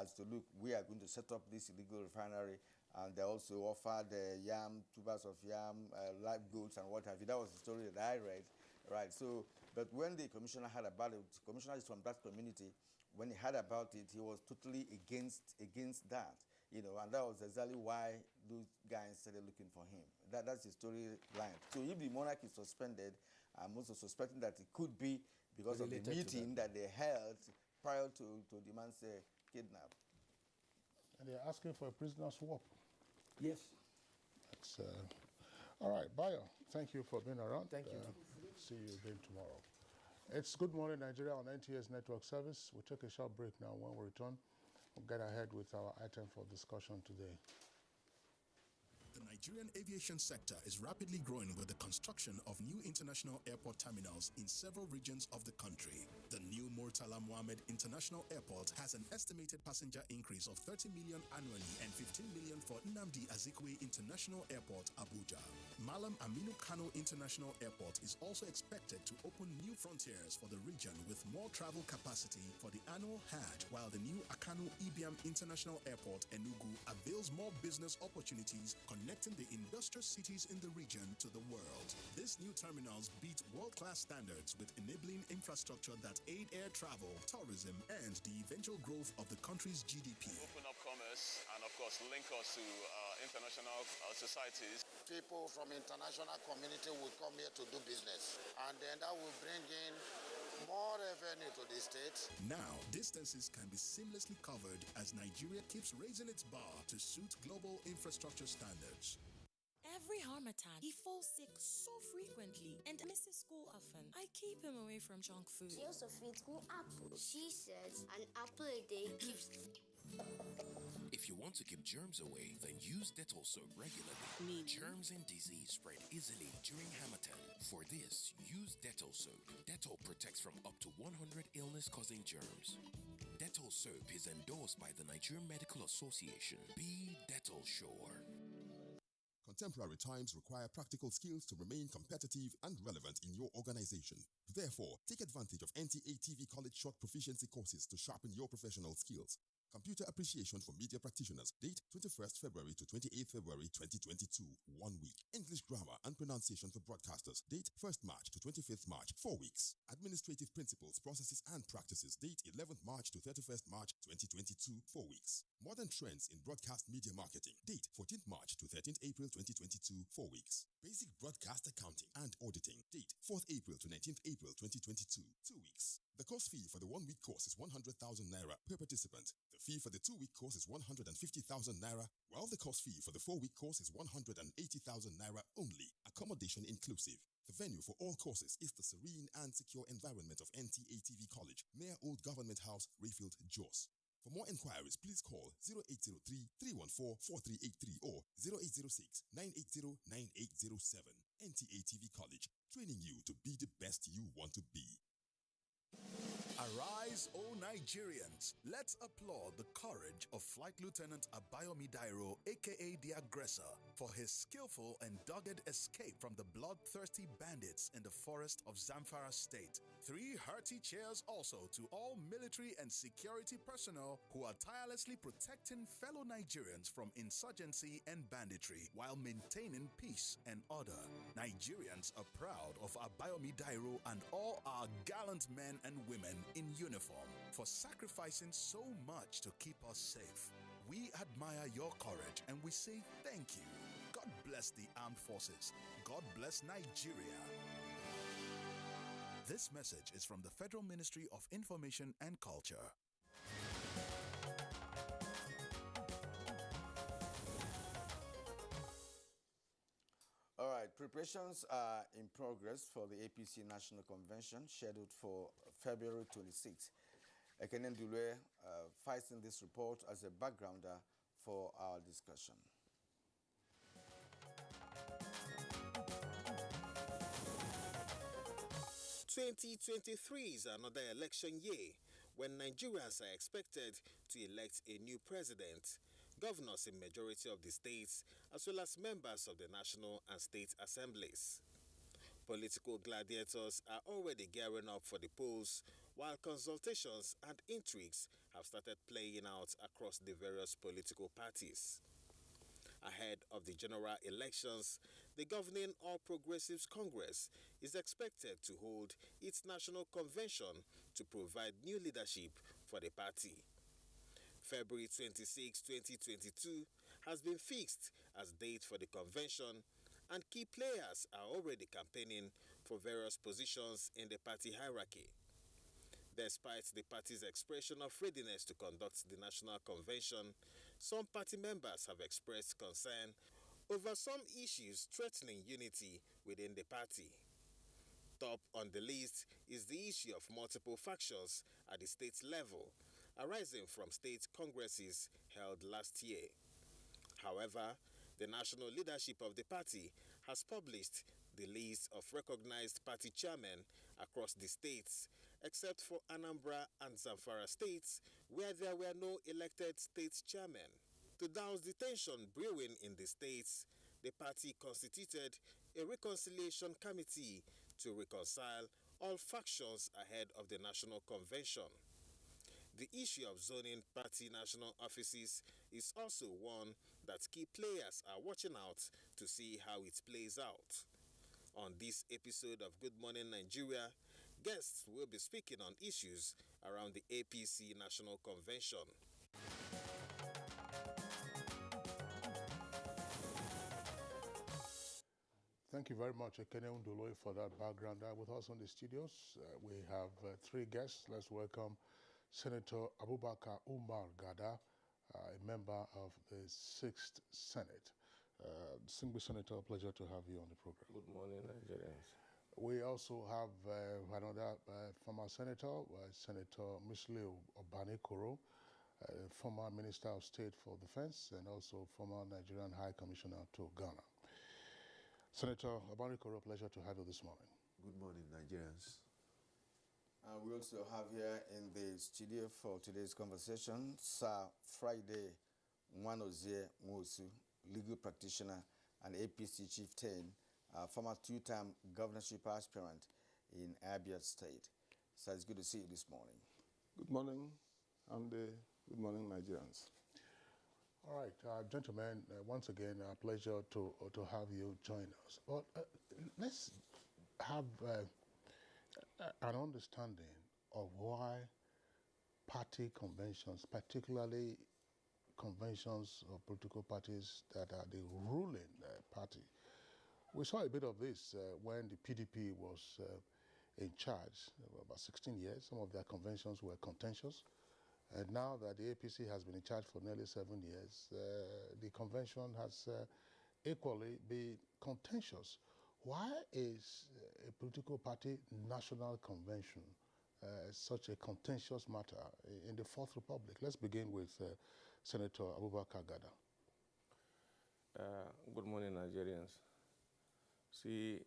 as to, look, we are going to set up this illegal refinery, and they also offered yam, tubers of yam, live goats and what have you. That was the story that I read, right? So, but when the commissioner heard about it, the commissioner is from that community. When he heard about it, he was totally against that, you know, and that was exactly why those guys started looking for him. That's the storyline. So if the monarch is suspended, I'm also suspecting that it could be because of the meeting that they held prior to the man's kidnap. And they're asking for a prisoner swap. Yes. That's, all right, Bayo, thank you for being around. Thank you. See you again tomorrow. It's Good Morning Nigeria on NTS Network Service. We'll take a short break now. When we return, we'll get ahead with our item for discussion today. The Nigerian aviation sector is rapidly growing with the construction of new international airport terminals in several regions of the country. The new Murtala Mohammed International Airport has an estimated passenger increase of 30 million annually and 15 million for Nnamdi Azikiwe International Airport, Abuja. Malam Aminu Kano International Airport is also expected to open new frontiers for the region with more travel capacity for the annual Hajj, while the new Akanu Ibiam International Airport, Enugu, avails more business opportunities connecting the industrial cities in the region to the world. These new terminals beat world-class standards with enabling infrastructure that aid air travel, tourism, and the eventual growth of the country's GDP. Open up commerce and, of course, link us to international societies. People from international community will come here to do business, and then that will bring in more revenue to the state. Now, distances can be seamlessly covered as Nigeria keeps raising its bar to suit global infrastructure standards. Every Harmattan, he falls sick so frequently and misses school often. I keep him away from junk food. She also feeds me apple. She says an apple a day keeps... If you want to keep germs away, then use Dettol soap regularly. Germs and disease spread easily during Harmattan. For this, use Dettol soap. Dettol protects from up to 100 illness-causing germs. Dettol soap is endorsed by the Nigerian Medical Association. Be Dettol sure. Contemporary times require practical skills to remain competitive and relevant in your organization. Therefore, take advantage of NTA TV College Short Proficiency courses to sharpen your professional skills. Computer Appreciation for Media Practitioners. Date 21st February to 28th February 2022. 1 week. English Grammar and Pronunciation for Broadcasters. Date 1st March to 25th March. 4 weeks. Administrative Principles, Processes and Practices. Date 11th March to 31st March 2022. 4 weeks. Modern Trends in Broadcast Media Marketing. Date 14th March to 13th April 2022. 4 weeks. Basic Broadcast Accounting and Auditing. Date 4th April to 19th April 2022. 2 weeks. The course fee for the 1 week course is 100,000 naira per participant. The fee for the 2 week course is 150,000 naira, while the course fee for the 4 week course is 180,000 naira only, accommodation inclusive. The venue for all courses is the serene and secure environment of NTA TV College, near Old Government House, Rayfield, Jos. For more inquiries, please call 0803-314-4383 or 0806-980-9807. NTA TV College, training you to be the best you want to be. Arise, O Nigerians! Let's applaud the courage of Flight Lieutenant Abayomi Dairo, aka the Aggressor, for his skillful and dogged escape from the bloodthirsty bandits in the forest of Zamfara State. 3 hearty cheers also to all military and security personnel who are tirelessly protecting fellow Nigerians from insurgency and banditry while maintaining peace and order. Nigerians are proud of Abayomi Dairo and all our gallant men and women in uniform for sacrificing so much to keep us safe. We admire your courage and we say thank you. God bless the armed forces. God bless Nigeria. This message is from the Federal Ministry of Information and Culture. All right, preparations are in progress for the APC National Convention scheduled for February 26th. Ekene Ndulwe fights in this report as a backgrounder for our discussion. 2023 is another election year when Nigerians are expected to elect a new president, governors in majority of the states, as well as members of the national and state assemblies. Political gladiators are already gearing up for the polls, while consultations and intrigues have started playing out across the various political parties. Ahead of the general elections, the governing All Progressives Congress is expected to hold its national convention to provide new leadership for the party. February 26, 2022 has been fixed as date for the convention, and key players are already campaigning for various positions in the party hierarchy. Despite the party's expression of readiness to conduct the national convention, some party members have expressed concern over some issues threatening unity within the party. Top on the list is the issue of multiple factions at the state level, arising from state congresses held last year. However, the national leadership of the party has published the list of recognized party chairmen across the states, except for Anambra and Zamfara states, where there were no elected state chairmen. To douse the tension brewing in the states, the party constituted a reconciliation committee to reconcile all factions ahead of the national convention. The issue of zoning party national offices is also one that key players are watching out to see how it plays out. On this episode of Good Morning Nigeria, guests will be speaking on issues around the APC National Convention. Thank you very much, Ekene Ndulwe, for that background. With us on the studios, we have 3 guests. Let's welcome Senator Abubakar Umar Gada, a member of the 6th Senate. Distinguished Senator, pleasure to have you on the program. Good morning, Nigerians. We also have another former senator, Senator Musliu Obanikoro. former Minister of State for Defense and also former Nigerian High Commissioner to Ghana. Senator Abanikoro, pleasure to have you this morning. Good morning, Nigerians. We also have here in the studio for today's conversation, Sir Friday Nwanozie Nwosu, legal practitioner and APC chieftain, former two-time governorship aspirant in Abuja State. So it's good to see you this morning. Good morning, Andy. Good morning, Nigerians. All right, gentlemen, once again, a pleasure to have you join us. But let's have an understanding of why party conventions, particularly conventions of political parties that are the ruling party. We saw a bit of this when the PDP was in charge about 16 years. Some of their conventions were contentious. And now that the APC has been in charge for nearly 7 years, the convention has equally been contentious. Why is a political party national convention such a contentious matter in the Fourth Republic? Let's begin with Senator Abubakar Gada. Good morning, Nigerians. See,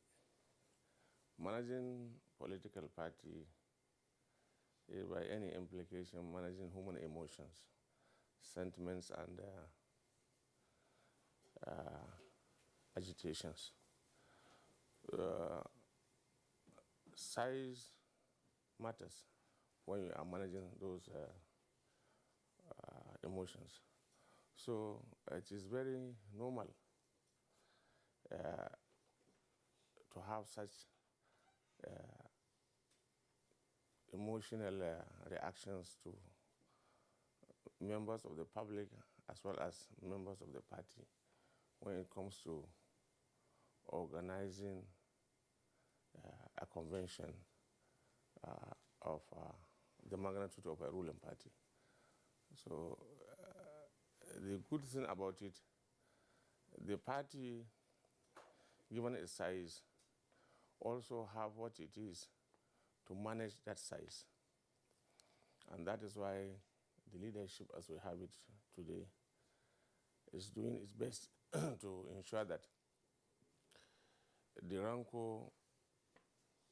managing political party is by any implication managing human emotions, sentiments, and agitations. Size matters when you are managing those emotions. So it is very normal to have such emotional reactions to members of the public as well as members of the party when it comes to organizing a convention of the magnitude of a ruling party. So the good thing about it, the party, given its size, also have what it is to manage that size. And that is why the leadership as we have it today is doing its best to ensure that the rancor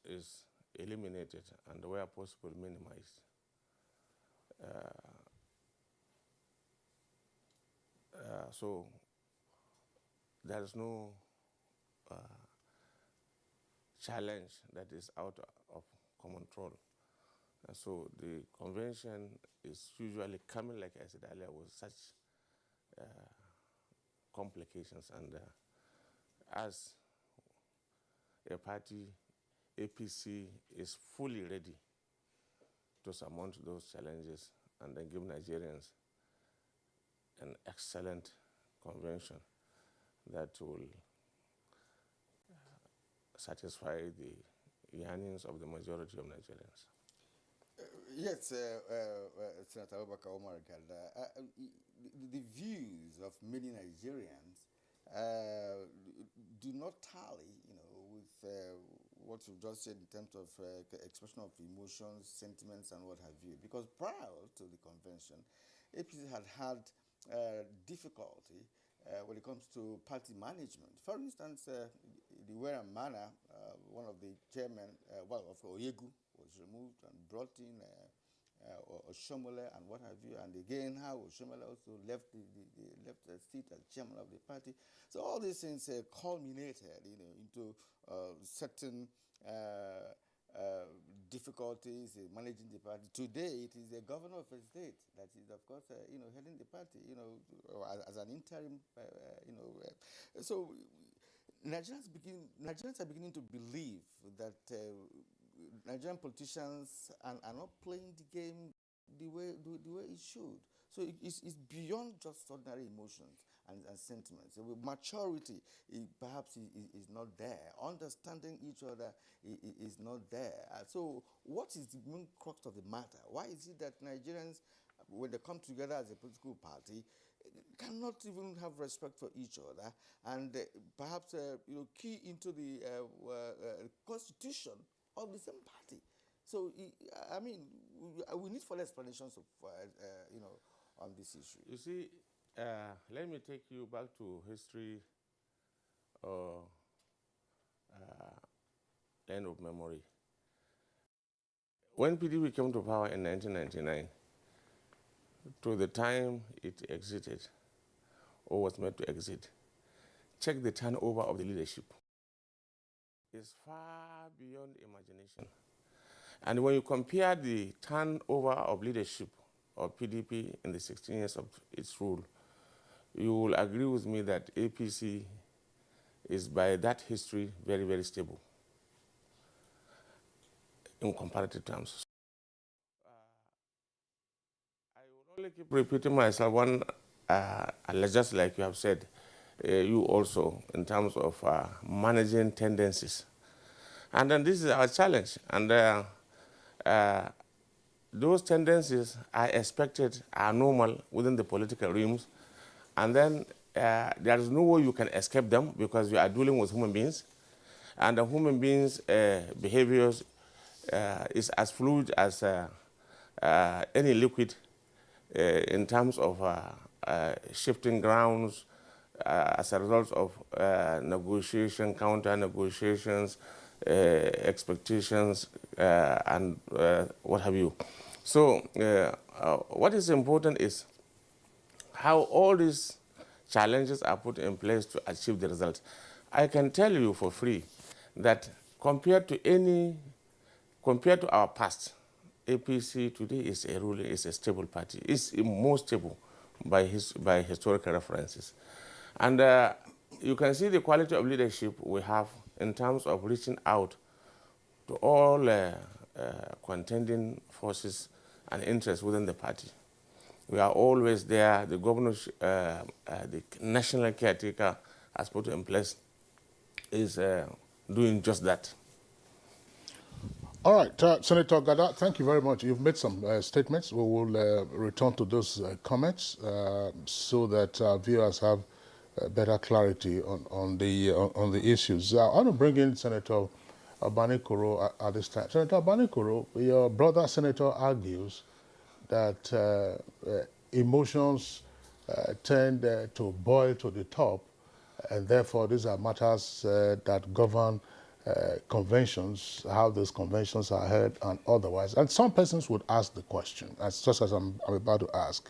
is eliminated and where possible minimized. So there is no challenge that is out of control. So the convention is usually coming, like I said earlier, with such complications. And as a party, APC is fully ready to surmount those challenges and then give Nigerians an excellent convention that will satisfy the yearnings of the majority of Nigerians. Yes, Senator Abubakar Omar Galda, the views of many Nigerians do not tally, with what you've just said in terms of expression of emotions, sentiments, and what have you. Because prior to the convention, APC had difficulty when it comes to party management. For instance, the way and manner, one of the chairmen, of Oyegu was removed and brought in Oshomole and what have you, and again how Oshomole also left the seat as chairman of the party. So all these things culminated, into certain difficulties in managing the party. Today, it is the governor of a state that is, of course, heading the party, as an interim, So Nigerians are beginning to believe that Nigerian politicians are not playing the game the way it should. So it's beyond just ordinary emotions and sentiments. So maturity perhaps is not there. Understanding each other is not there. So what is the main crux of the matter? Why is it that Nigerians, when they come together as a political party, cannot even have respect for each other and perhaps key into the constitution of the same party? So, we need full explanations of, on this issue? You see, let me take you back to history or end of memory. When PDP came to power in 1999, to the time it exited or was made to exit, check the turnover of the leadership. It's far beyond imagination. And when you compare the turnover of leadership of PDP in the 16 years of its rule, you will agree with me that APC is, by that history, very, very stable in comparative terms. I will only keep repeating myself one, just like you have said, you also, in terms of managing tendencies. And then this is our challenge. And those tendencies are expected, are normal within the political realms. And then there is no way you can escape them because you are dealing with human beings. And the human beings' behaviors is as fluid as any liquid in terms of shifting grounds as a result of negotiation, counter-negotiations, expectations, and what have you. So what is important is how all these challenges are put in place to achieve the results. I can tell you for free that compared to our past, APC today is a stable party. It's more stable by historical references. And you can see the quality of leadership we have in terms of reaching out to all contending forces and interests within the party. We are always there. The governor, the national caretaker has put in place is doing just that. All right, Senator Gada, thank you very much. You've made some statements. We will return to those comments so that viewers have better clarity on the issues. I want to bring in Senator Abanikoro at this time. Senator Abanikoro, your brother senator argues that emotions tend to boil to the top, and therefore these are matters that govern conventions, how those conventions are held and otherwise. And some persons would ask the question, just as I'm about to ask,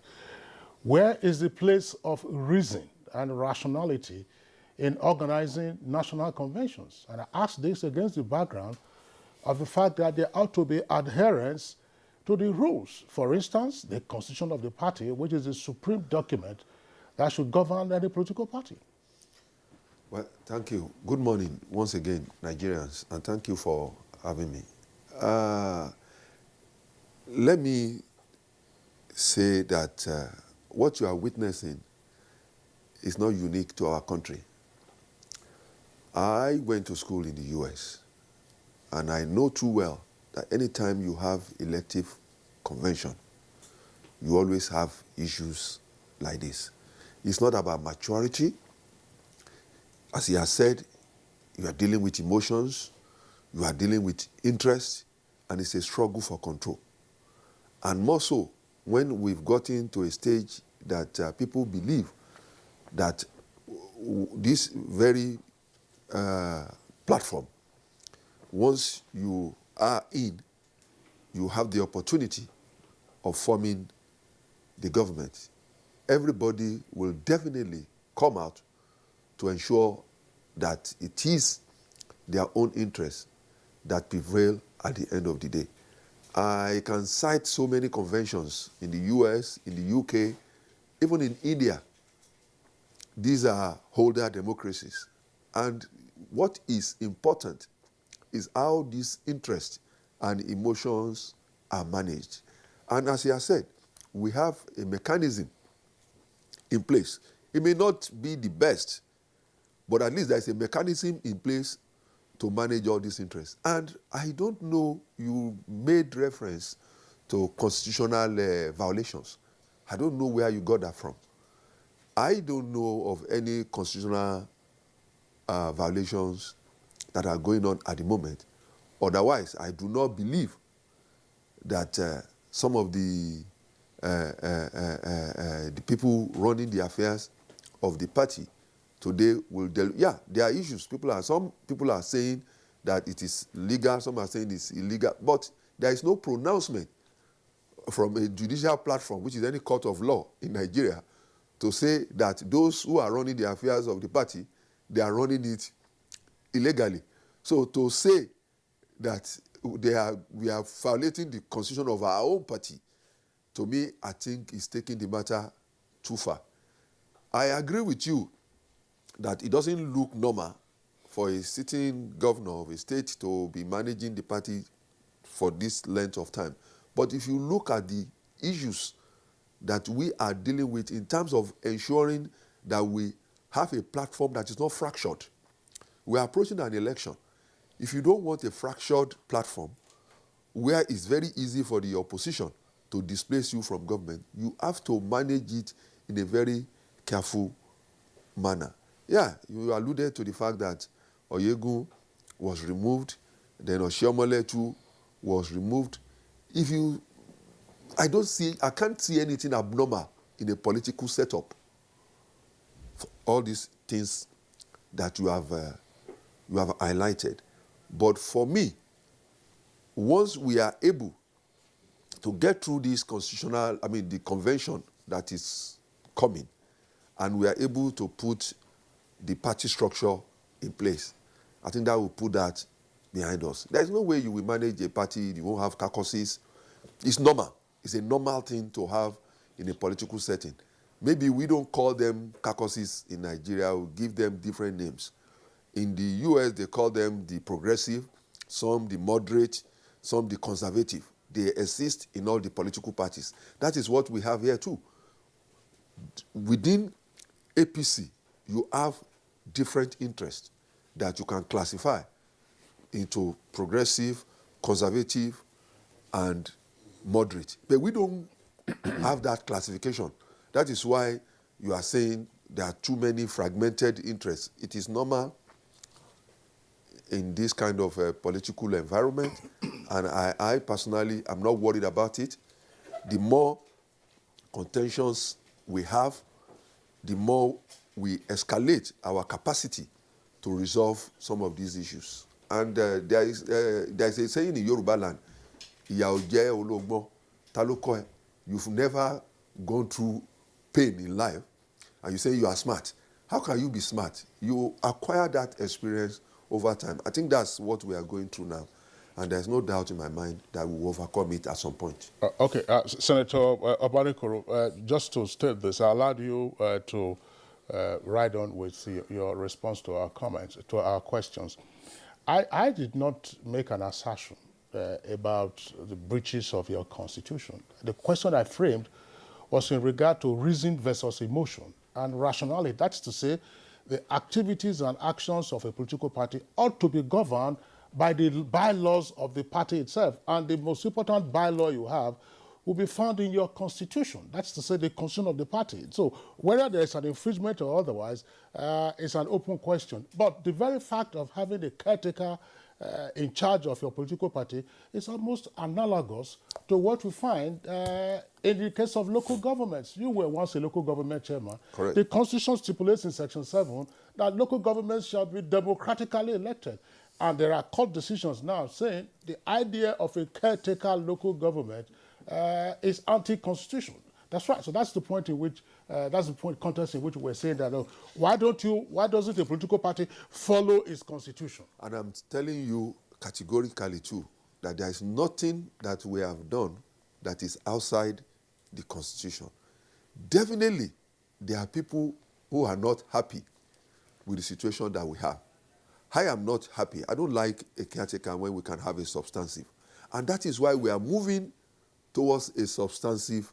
where is the place of reason and rationality in organizing national conventions? And I ask this against the background of the fact that there ought to be adherence to the rules. For instance, the constitution of the party, which is the supreme document that should govern any political party. Well, thank you. Good morning once again, Nigerians, and thank you for having me. Let me say that what you are witnessing is not unique to our country. I went to school in the US, and I know too well that anytime you have elective convention, you always have issues like this. It's not about maturity. As he has said, you are dealing with emotions, you are dealing with interest, and it's a struggle for control. And more so, when we've gotten to a stage that people believe that this very platform, once you are in, you have the opportunity of forming the government. Everybody will definitely come out to ensure that it is their own interests that prevail at the end of the day. I can cite so many conventions in the US, in the UK, even in India. These are holder democracies. And what is important is how these interests and emotions are managed. And as he has said, we have a mechanism in place. It may not be the best, but at least there's a mechanism in place to manage all these interests. And I don't know, you made reference to constitutional violations. I don't know where you got that from. I don't know of any constitutional violations that are going on at the moment. Otherwise, I do not believe that some of the the people running the affairs of the party today will there are issues. Some people are saying that it is legal, some are saying it's illegal, but there is no pronouncement from a judicial platform, which is any court of law in Nigeria, to say that those who are running the affairs of the party, they are running it illegally. So to say that we are violating the constitution of our own party, to me, I think is taking the matter too far. I agree with you that it doesn't look normal for a sitting governor of a state to be managing the party for this length of time. But if you look at the issues that we are dealing with in terms of ensuring that we have a platform that is not fractured, we are approaching an election. If you don't want a fractured platform where it's very easy for the opposition to displace you from government, you have to manage it in a very careful manner. Yeah, you alluded to the fact that Oyegun was removed, then Oshiomhole too was removed. I can't see anything abnormal in a political setup for all these things that you have highlighted. But for me, once we are able to get through this the convention that is coming, and we are able to put the party structure in place, I think that will put that behind us. There's no way you will manage a party, you won't have caucuses. It's normal. It's a normal thing to have in a political setting. Maybe we don't call them caucuses in Nigeria, we'll give them different names. In the US, they call them the progressive, some the moderate, some the conservative. They exist in all the political parties. That is what we have here too. Within APC, you have different interests that you can classify into progressive, conservative, and moderate. But we don't have that classification. That is why you are saying there are too many fragmented interests. It is normal in this kind of political environment, and I personally am not worried about it. The more contentions we have, the more we escalate our capacity to resolve some of these issues. And there is a saying in Yoruba land, "Ìyà ò jẹ ológbọ́n, ta ló kọ́ ẹ?" You've never gone through pain in life, and you say you are smart. How can you be smart? You acquire that experience over time. I think that's what we are going through now. And there's no doubt in my mind that we will overcome it at some point. Okay, Senator Obanikoro, just to state this, I allowed you to ride on with your response to our comments, to our questions. I did not make an assertion about the breaches of your constitution. The question I framed was in regard to reason versus emotion and rationality. That's to say, the activities and actions of a political party ought to be governed by the bylaws of the party itself. And the most important bylaw you have will be found in your constitution. That's to say, the constitution of the party. So whether there's an infringement or otherwise is an open question. But the very fact of having a caretaker in charge of your political party is almost analogous to what we find in the case of local governments. You were once a local government chairman. Correct. The Constitution stipulates in Section 7 that local governments shall be democratically elected. And there are court decisions now saying the idea of a caretaker local government is anti-constitutional. That's right. So that's the point in which, context in which we're saying that, why doesn't a political party follow its constitution? And I'm telling you categorically too, that there is nothing that we have done that is outside the constitution. Definitely, there are people who are not happy with the situation that we have. I am not happy. I don't like a caretaker when we can have a substantive. And that is why we are moving towards a substantive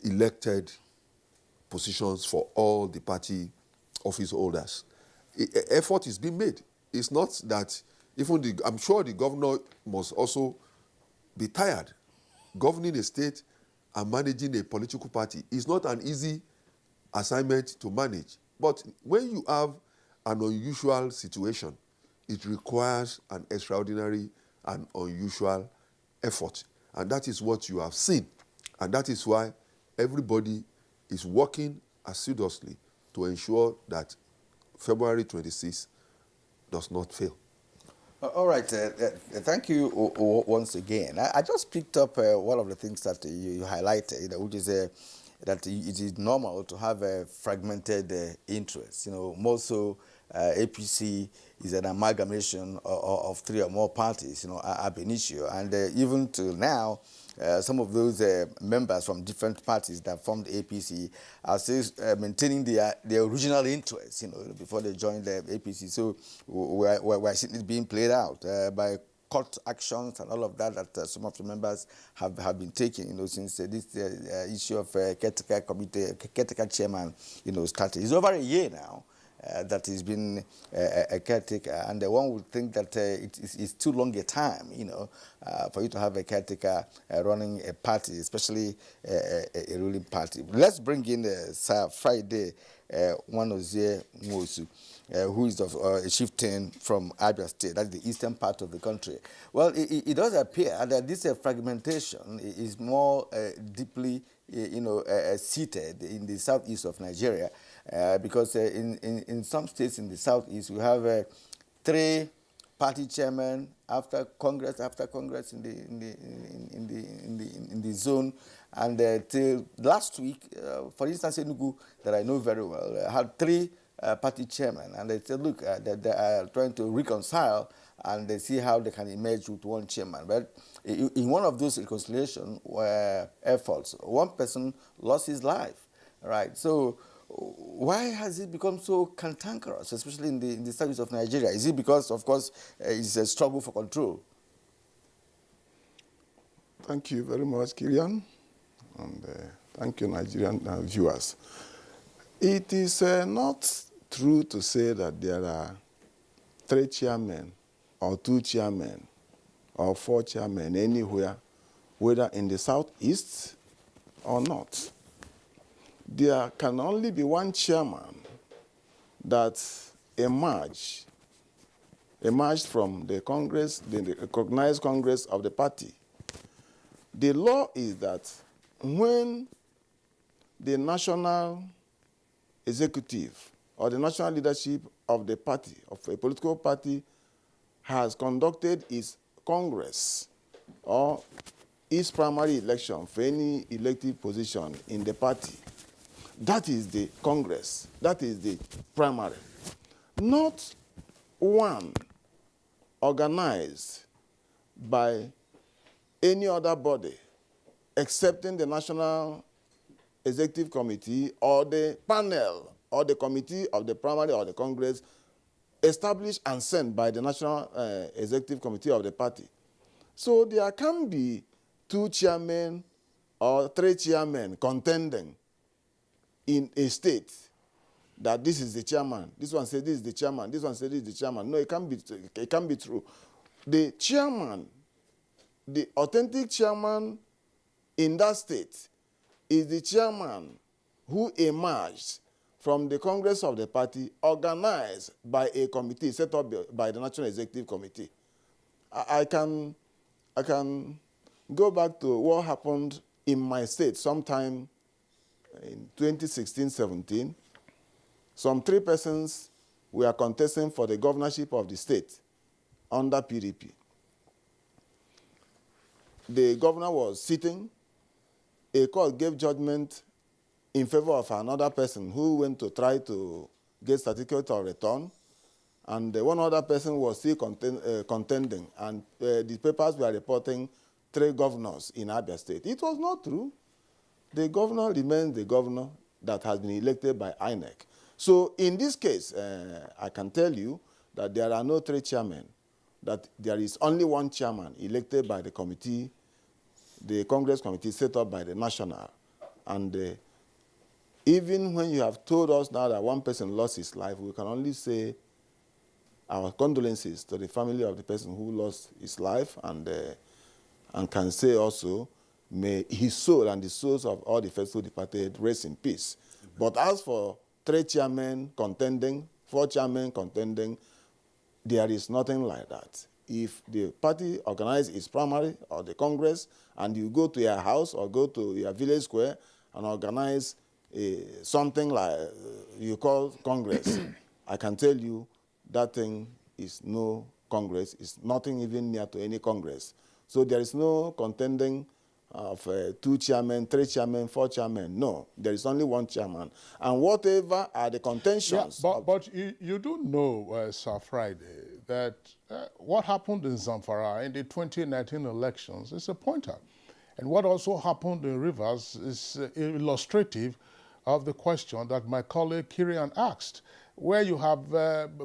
elected positions for all the party office holders. Effort is being made. It's not that I'm sure the governor must also be tired. Governing a state and managing a political party is not an easy assignment to manage. But when you have an unusual situation, it requires an extraordinary and unusual effort. And that is what you have seen And that is why everybody is working assiduously to ensure that February 26th does not fail. All right. Thank you once again. I just picked up one of the things that you highlighted, which is that it is normal to have a fragmented interest. More so, APC is an amalgamation of three or more parties, ab initio. And even till now, some of those members from different parties that formed APC are still maintaining their original interests, before they joined the APC. So we're seeing it being played out by court actions and all of that some of the members have been taking, since this issue of caretaker committee, caretaker chairman, started. It's over a year now. That has been a caretaker, and one would think that it's too long a time, for you to have a caretaker running a party, especially a ruling party. Let's bring in Sir Friday Wanozie Nwosu, who is a chieftain from Abia State, that's the eastern part of the country. Well, it does appear that this fragmentation is more deeply, seated in the southeast of Nigeria. Because in some states in the southeast, we have 3 party chairmen after Congress in the zone, and till last week, for instance, Enugu, that I know very well, had 3 party chairmen, and they said, look, they are trying to reconcile and they see how they can emerge with one chairman. But in one of those reconciliation efforts, one person lost his life, right? So why has it become so cantankerous, especially in the south of Nigeria? Is it because, of course, it's a struggle for control? Thank you very much, Kilian, and thank you, Nigerian viewers. It is not true to say that there are 3 chairmen or 2 chairmen or 4 chairmen anywhere, whether in the southeast or not. There can only be one chairman that emerged from the Congress, the recognized Congress of the party. The law is that when the national executive or the national leadership of the party, of a political party, has conducted its Congress or its primary election for any elective position in the party, that is the Congress. That is the primary. Not one organized by any other body excepting the National Executive Committee or the panel or the committee of the primary or the Congress established and sent by the National Executive Committee of the party. So there can be 2 chairmen or 3 chairmen contending in a state that this is the chairman, this one said this is the chairman, this one said this is the chairman. No, it can't be true. The chairman, the authentic chairman in that state is the chairman who emerged from the Congress of the party, organized by a committee set up by the National Executive Committee. I can go back to what happened in my state sometime in 2016-17. Some 3 persons were contesting for the governorship of the state under PDP. The governor was sitting. A court gave judgment in favor of another person who went to try to get certificate of return, and one other person was still contending, and the papers were reporting 3 governors in Abia State. It was not true. The governor remains the governor that has been elected by INEC. So in this case, I can tell you that there are no 3 chairmen, that there is only one chairman elected by the committee, the Congress committee set up by the national. And even when you have told us now that one person lost his life, we can only say our condolences to the family of the person who lost his life, and can say also, may his soul and the souls of all the faithful departed rest in peace. But as for 3 chairmen contending, 4 chairmen contending, there is nothing like that. if the party organizes its primary or the congress, and you go to your house or go to your village square and organize something like you call congress, I can tell you that thing is no congress. It's nothing even near to any congress. So there is no contending of 2 chairmen, 3 chairmen, 4 chairmen. No, there is only 1 chairman. And whatever are the contentions. Yeah, but you do know, Sir Friday, that what happened in Zamfara in the 2019 elections is a pointer. And what also happened in Rivers is illustrative of the question that my colleague Kirian asked, where you have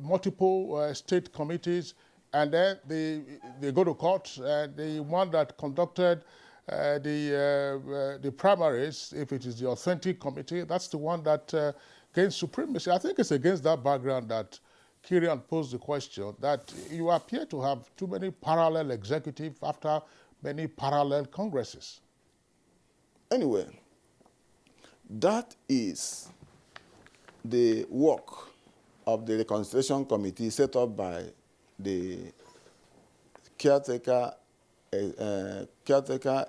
multiple state committees, and then they go to court. The one that conducted the primaries, if it is the authentic committee, that's the one that gains supremacy. I think it's against that background that Kirian posed the question that you appear to have too many parallel executives after many parallel congresses. Anyway, that is the work of the Reconciliation Committee set up by the caretaker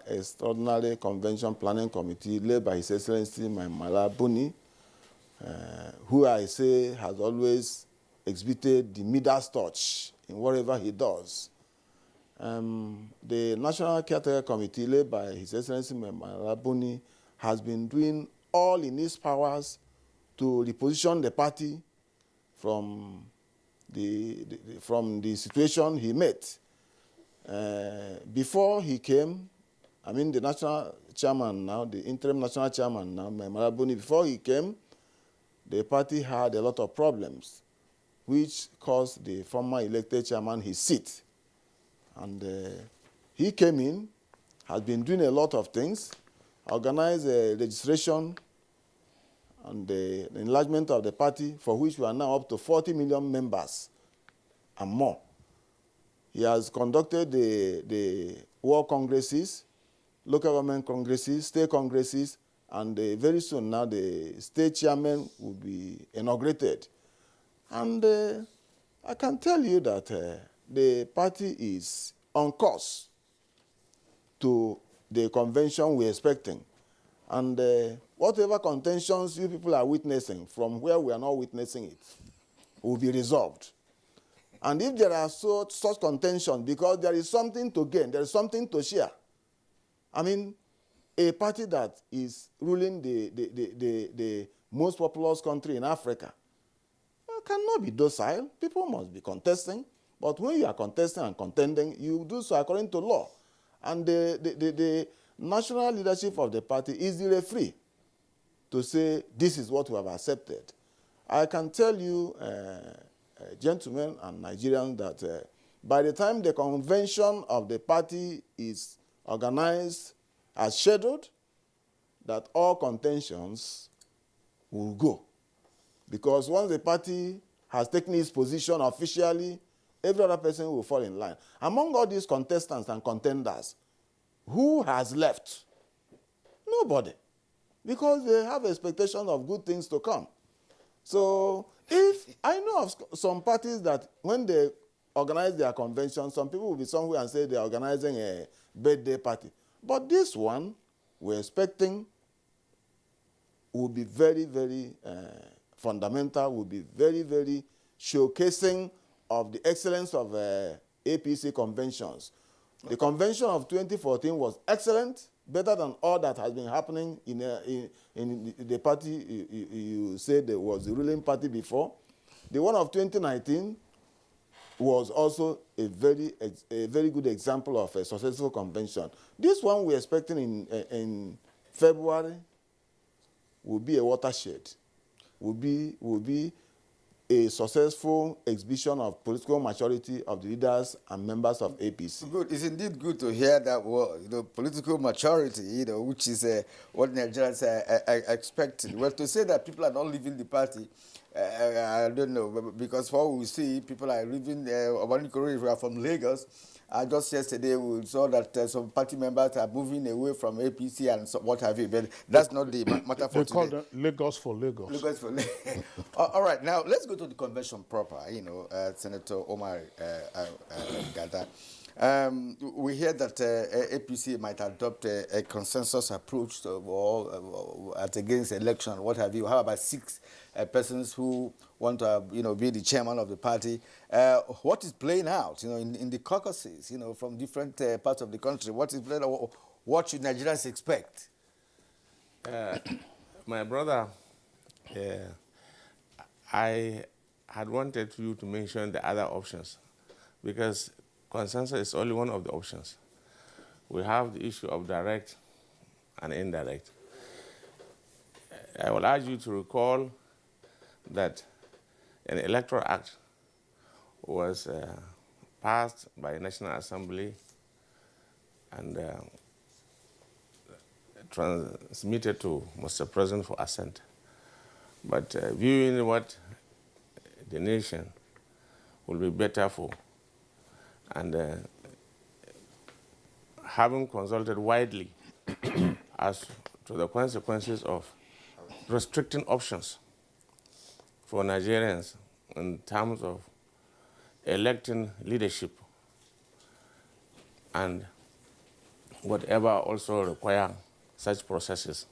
Extraordinary Convention Planning Committee led by His Excellency Maimala Buni, who I say has always exhibited the Midas touch in whatever he does. The National Caretaker Committee led by His Excellency Maimala Buni has been doing all in its powers to reposition the party from the situation he met. Before he came, I mean the national chairman now, the interim national chairman now, Maimala Buni, before he came, the party had a lot of problems, which cost the former elected chairman his seat. And he came in, has been doing a lot of things, organized a registration and the enlargement of the party, for which we are now up to 40 million members and more. He has conducted the world congresses, local government congresses, state congresses, and very soon now the state chairman will be inaugurated. And I can tell you that the party is on course to the convention we're expecting. And whatever contentions you people are witnessing from where we are not witnessing it will be resolved. And if there are such contention, because there is something to gain, there is something to share. I mean, a party that is ruling the most populous country in Africa cannot be docile. People must be contesting. But when you are contesting and contending, you do so according to law. And the national leadership of the party is the referee to say, this is what we have accepted. I can tell you, gentlemen and Nigerians, that by the time the convention of the party is organized as scheduled, that all contentions will go. Because once the party has taken its position officially, every other person will fall in line. Among all these contestants and contenders, who has left? Nobody. Because they have expectations of good things to come. So if I know of some parties that when they organize their convention, some people will be somewhere and say they're organizing a birthday party. But this one, we're expecting, will be very, very fundamental, will be very, very showcasing of the excellence of APC conventions. The convention of 2014 was excellent, better than all that has been happening in the party you said there was the ruling party before. The one of 2019 was also a very good example of a successful convention. This one we're expecting in February will be a watershed, will be a successful exhibition of political maturity of the leaders and members of APC. Good. It's indeed good to hear that word, political maturity, which is what Nigerians are expecting. Well, to say that people are not leaving the party, I don't know, because what we see, people are leaving, we are from Lagos, Just yesterday we saw that some party members are moving away from APC and so what have you. But that's not the matter for They today. call them Lagos for Lagos. Lagos for Lagos. All right, now let's go to the convention proper. Senator Omar Gada. We hear that APC might adopt a consensus approach against election, what have you. How about 6 persons who want to, be the chairman of the party? What is playing out, in the caucuses, from different parts of the country? What is playing out? What should Nigerians expect? My brother, I had wanted you to mention the other options because consensus is only one of the options. We have the issue of direct and indirect. I will urge you to recall that an electoral act was passed by the National Assembly and transmitted to Mr. President for assent. But viewing what the nation will be better for, and having consulted widely as to the consequences of restricting options for Nigerians in terms of electing leadership and whatever also require such processes.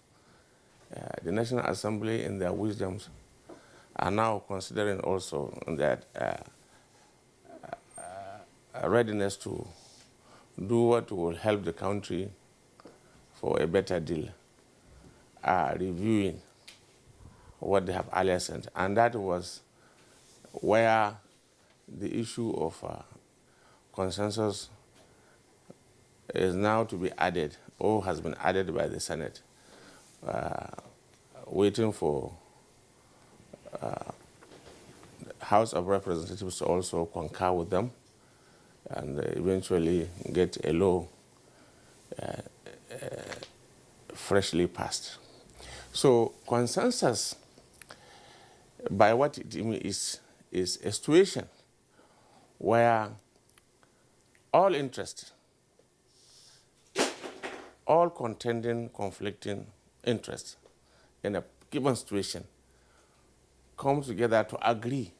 The National Assembly, in their wisdoms, are now considering also that readiness to do what will help the country for a better deal, reviewing what they have earlier sent. And that was where the issue of consensus is now to be added, or has been added by the Senate, waiting for House of Representatives to also concur with them and eventually get a law freshly passed. So consensus, by what it means, is a situation where all interests, all contending, conflicting interests in a given situation come together to agree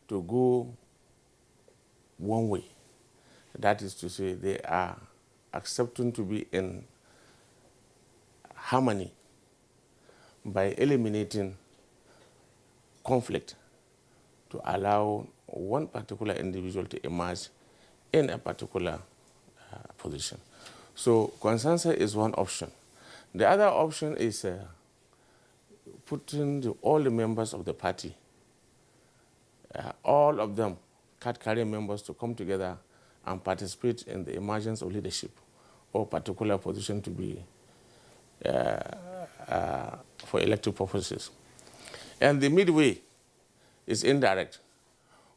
to go one way. That is to say, they are accepting to be in harmony by eliminating conflict to allow one particular individual to emerge in a particular position. So consensus is one option. The other option is putting all the members of the party, all of them, card-carrying members, to come together and participate in the emergence of leadership or particular position to be for elective purposes. And the midway is indirect,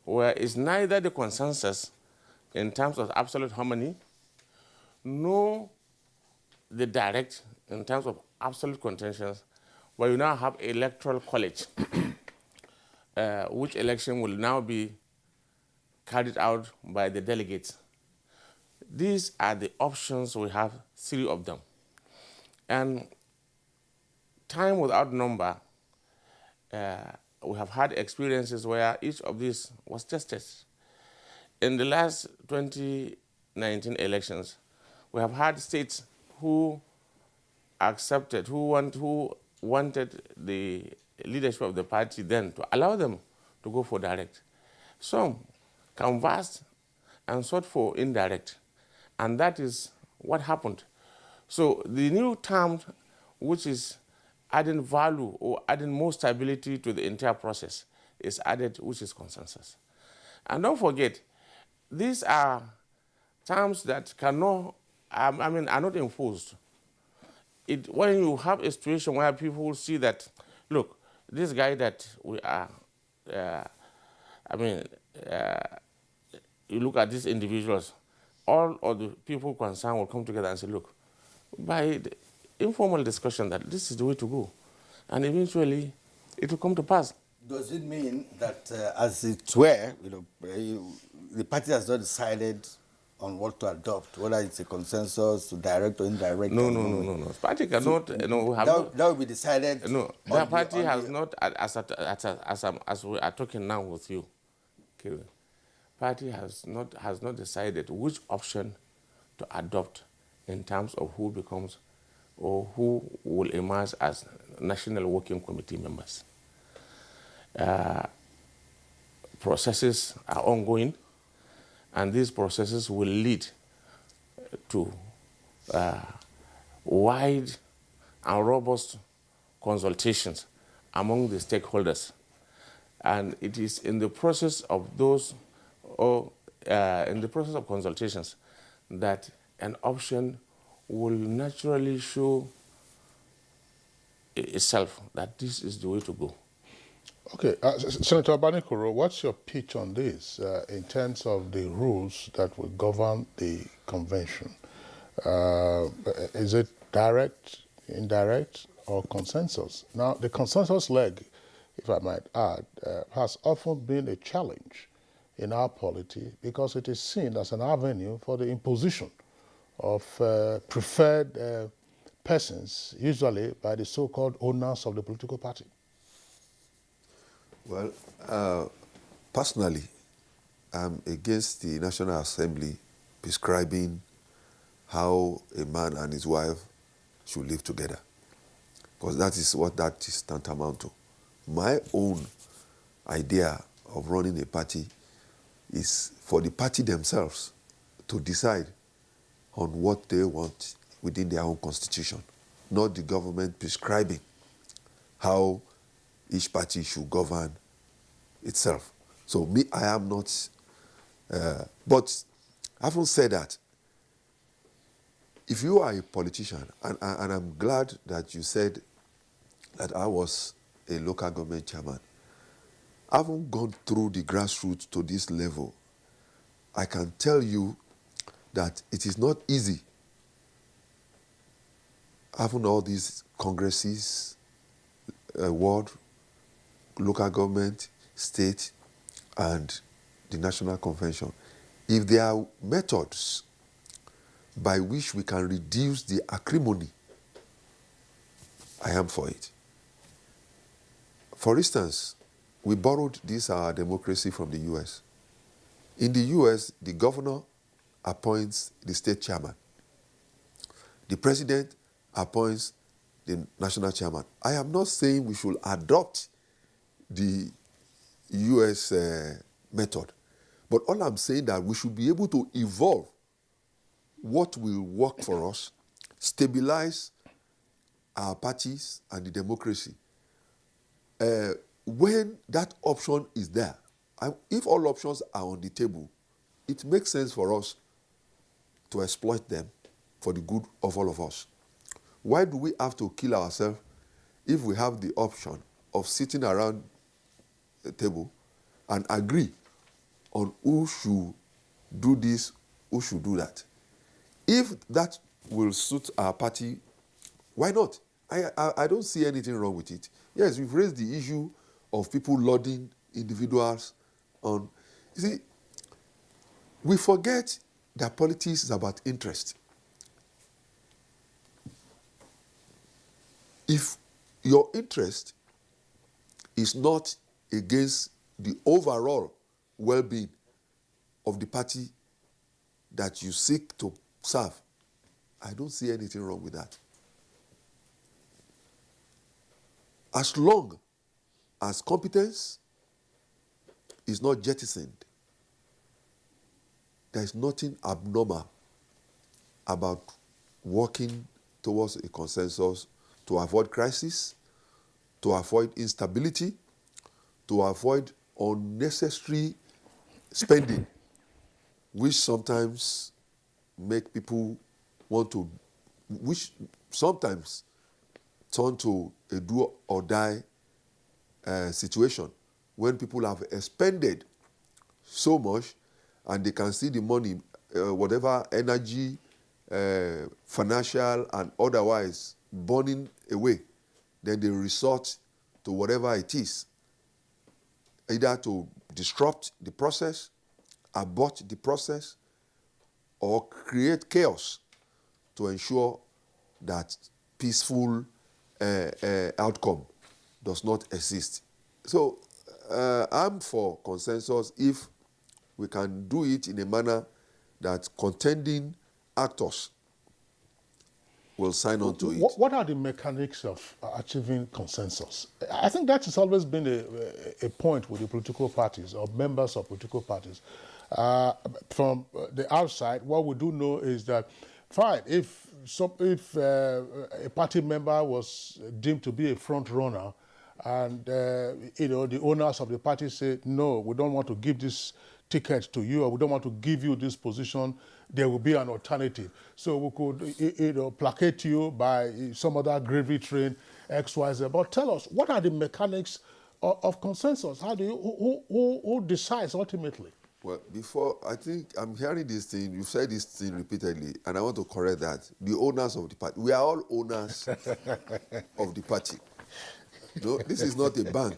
where it's neither the consensus in terms of absolute harmony, nor the direct in terms of absolute contentions, but you now have electoral college, which election will now be carried out by the delegates. These are the options. We have 3 of them. And time without number, we have had experiences where each of these was tested. In the last 2019 elections, we have had states who accepted, who wanted the leadership of the party then to allow them to go for direct. Some canvassed and sought for indirect, and that is what happened. So the new term, which is adding value or adding more stability to the entire process, is added, which is consensus. And don't forget, these are terms that cannot, are not enforced. When you have a situation where people see that, look, this guy that we are, you look at these individuals, all of the people concerned will come together and say, look, by the informal discussion that this is the way to go. And eventually, it will come to pass. Does it mean that, as it were, the party has not decided on what to adopt, whether it's a consensus, direct or indirect? No. The party cannot. That will be decided. No, the party has not, as we are talking now with you, okay, party has not decided which option to adopt in terms of who becomes or who will emerge as National Working Committee members. Processes are ongoing, and these processes will lead to wide and robust consultations among the stakeholders. And it is in the process of those, in the process of consultations, that an option will naturally show itself that this is the way to go. Okay, Senator Banikoro, what's your pitch on this in terms of the rules that will govern the convention? Is it direct, indirect, or consensus? Now, the consensus leg, if I might add, has often been a challenge in our polity because it is seen as an avenue for the imposition of preferred persons, usually by the so-called owners of the political party. Well, personally, I'm against the National Assembly prescribing how a man and his wife should live together, because that is what that is tantamount to. My own idea of running a party is for the party themselves to decide on what they want within their own constitution, not the government prescribing how each party should govern itself. So me, I am not, but having said that, if you are a politician, and I'm glad that you said that I was a local government chairman, having gone through the grassroots to this level, I can tell you that it is not easy having all these congresses, ward, local government, state, and the National Convention. If there are methods by which we can reduce the acrimony, I am for it. For instance, we borrowed this our democracy from the US. In the US, the governor appoints the state chairman. The president appoints the national chairman. I am not saying we should adopt the US method, but all I'm saying that we should be able to evolve what will work for us, stabilize our parties and the democracy. When that option is there, if all options are on the table, it makes sense for us to exploit them for the good of all of us. Why do we have to kill ourselves if we have the option of sitting around the table and agree on who should do this, who should do that? If that will suit our party, why not? I don't see anything wrong with it. Yes, we've raised the issue of people lauding individuals on. You see, we forget that politics is about interest. If your interest is not against the overall well-being of the party that you seek to serve, I don't see anything wrong with that. As long as competence is not jettisoned, there is nothing abnormal about working towards a consensus to avoid crisis, to avoid instability, to avoid unnecessary spending, which sometimes make people want to, which sometimes turn to a do or die situation when people have expended so much and they can see the money, whatever energy, financial and otherwise, burning away. Then they resort to whatever it is either to disrupt the process, abort the process, or create chaos to ensure that peaceful outcome does not exist. So I'm for consensus if we can do it in a manner that contending actors will sign on to it. What are the mechanics of achieving consensus? I think that has always been a point with the political parties or members of political parties. From the outside, what we do know is that, fine, if a party member was deemed to be a front runner, and the owners of the party say, no, we don't want to give this ticket to you, or we don't want to give you this position, there will be an alternative. So we could placate you by some other gravy train, XYZ. But tell us, what are the mechanics of consensus? How do you, who decides ultimately? Well, before, I think I'm hearing this thing, you've said this thing repeatedly, and I want to correct that. The owners of the party, we are all owners of the party. No, this is not a bank,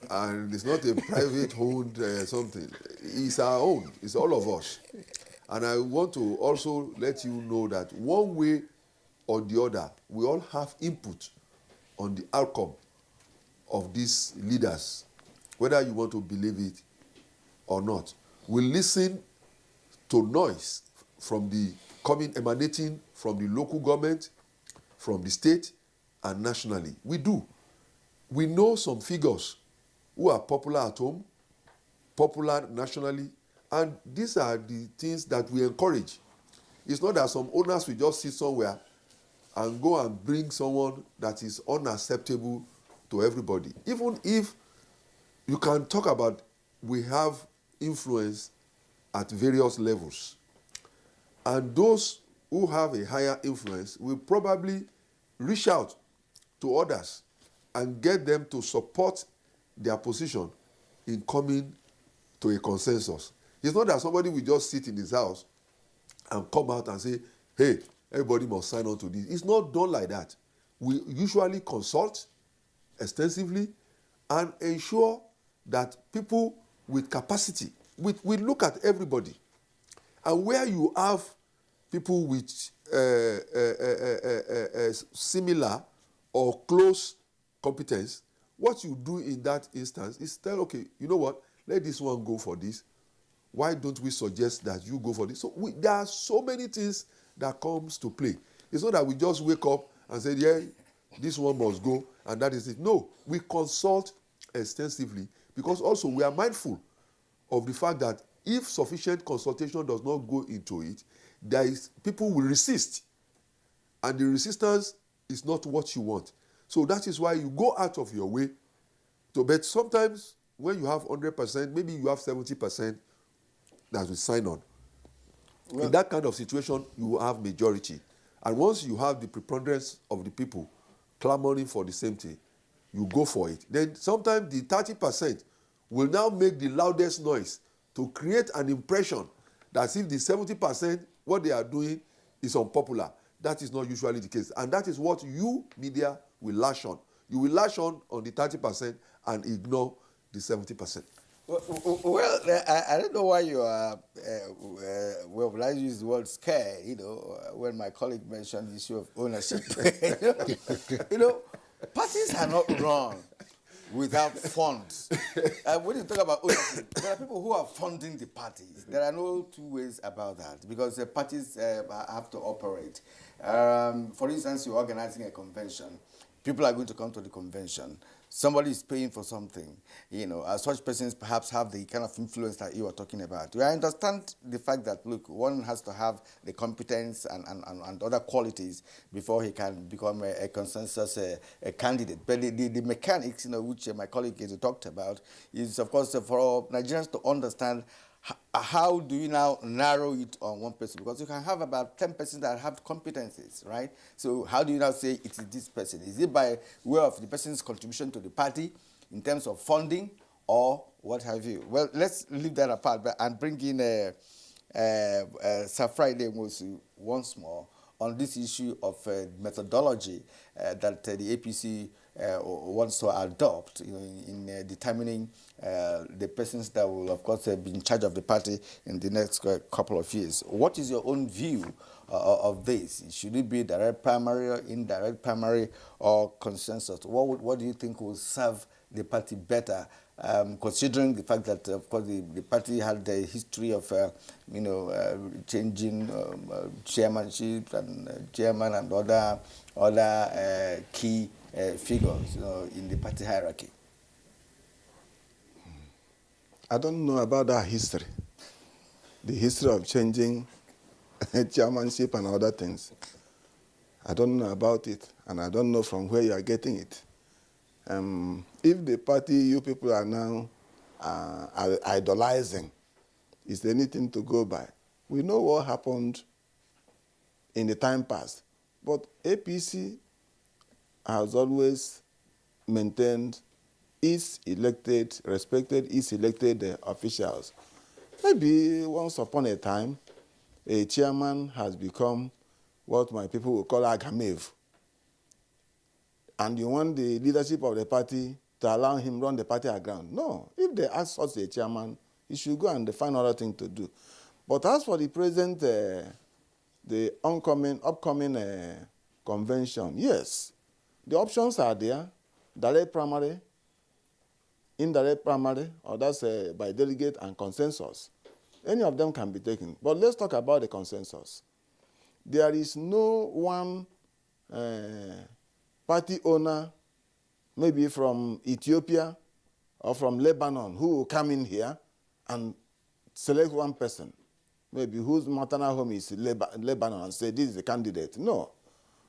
and it's not a private owned something. It's our own, it's all of us. And I want to also let you know that one way or the other, we all have input on the outcome of these leaders, whether you want to believe it or not. We listen to noise from the emanating from the local government, from the state, and nationally. We do. We know some figures who are popular at home, popular nationally, and these are the things that we encourage. It's not that some owners will just sit somewhere and go and bring someone that is unacceptable to everybody. Even if you can talk about we have influence at various levels, and those who have a higher influence will probably reach out to others and get them to support their position in coming to a consensus. It's not that somebody will just sit in his house and come out and say, hey, everybody must sign on to this. It's not done like that. We usually consult extensively and ensure that people with capacity, we look at everybody. And where you have people with similar or close competence, what you do in that instance is tell, okay, you know what, let this one go for this. Why don't we suggest that you go for this? So there are so many things that comes to play. It's not that we just wake up and say, yeah, this one must go, and that is it. No, we consult extensively because also we are mindful of the fact that if sufficient consultation does not go into it, people will resist. And the resistance is not what you want. So that is why you go out of your way to bet. Sometimes when you have 100%, maybe you have 70% that will sign on. Well, in that kind of situation, you will have majority. And once you have the preponderance of the people clamoring for the same thing, you go for it. Then sometimes the 30% will now make the loudest noise to create an impression that if the 70%, what they are doing is unpopular. That is not usually the case. And that is what you, media, will lash on. You will lash on the 30% and ignore the 70%. Well, I don't know why you are, well, I use the word scare, when my colleague mentioned the issue of ownership. Parties are not run without funds. When you talk about ownership, there are people who are funding the parties. There are no two ways about that because the parties have to operate. For instance, you're organizing a convention. People are going to come to the convention. Somebody is paying for something. Such persons perhaps have the kind of influence that you are talking about. I understand the fact that, look, one has to have the competence and other qualities before he can become a consensus a candidate. But the mechanics, which my colleague talked about, is, of course, for Nigerians to understand how do you now narrow it on one person? Because you can have about 10 persons that have competencies, right? So how do you now say it is this person? Is it by way of the person's contribution to the party in terms of funding or what have you? Well, let's leave that apart and bring in Sir Friday Mosu once more on this issue of methodology that the APC wants to adopt, in determining the persons that will, of course, be in charge of the party in the next couple of years. What is your own view of this? Should it be direct primary or indirect primary or consensus? What do you think will serve the party better, considering the fact that, of course, the party had a history of, changing chairmanship and chairman and other key figures, in the party hierarchy? I don't know about that history. The history of changing chairmanship and other things. I don't know about it, and I don't know from where you are getting it. If the party you people are now idolizing is anything to go by, we know what happened in the time past. But APC has always maintained respected its elected officials. Maybe once upon a time, a chairman has become what my people will call agamev. And you want the leadership of the party to allow him run the party aground. No. If they ask such a chairman, he should go and find other thing to do. But as for the present, the upcoming convention, yes, the options are there: direct primary, indirect primary, or that's by delegate and consensus. Any of them can be taken. But let's talk about the consensus. There is no one party owner, maybe from Ethiopia or from Lebanon, who will come in here and select one person, maybe whose maternal home is Lebanon, and say, this is the candidate. No.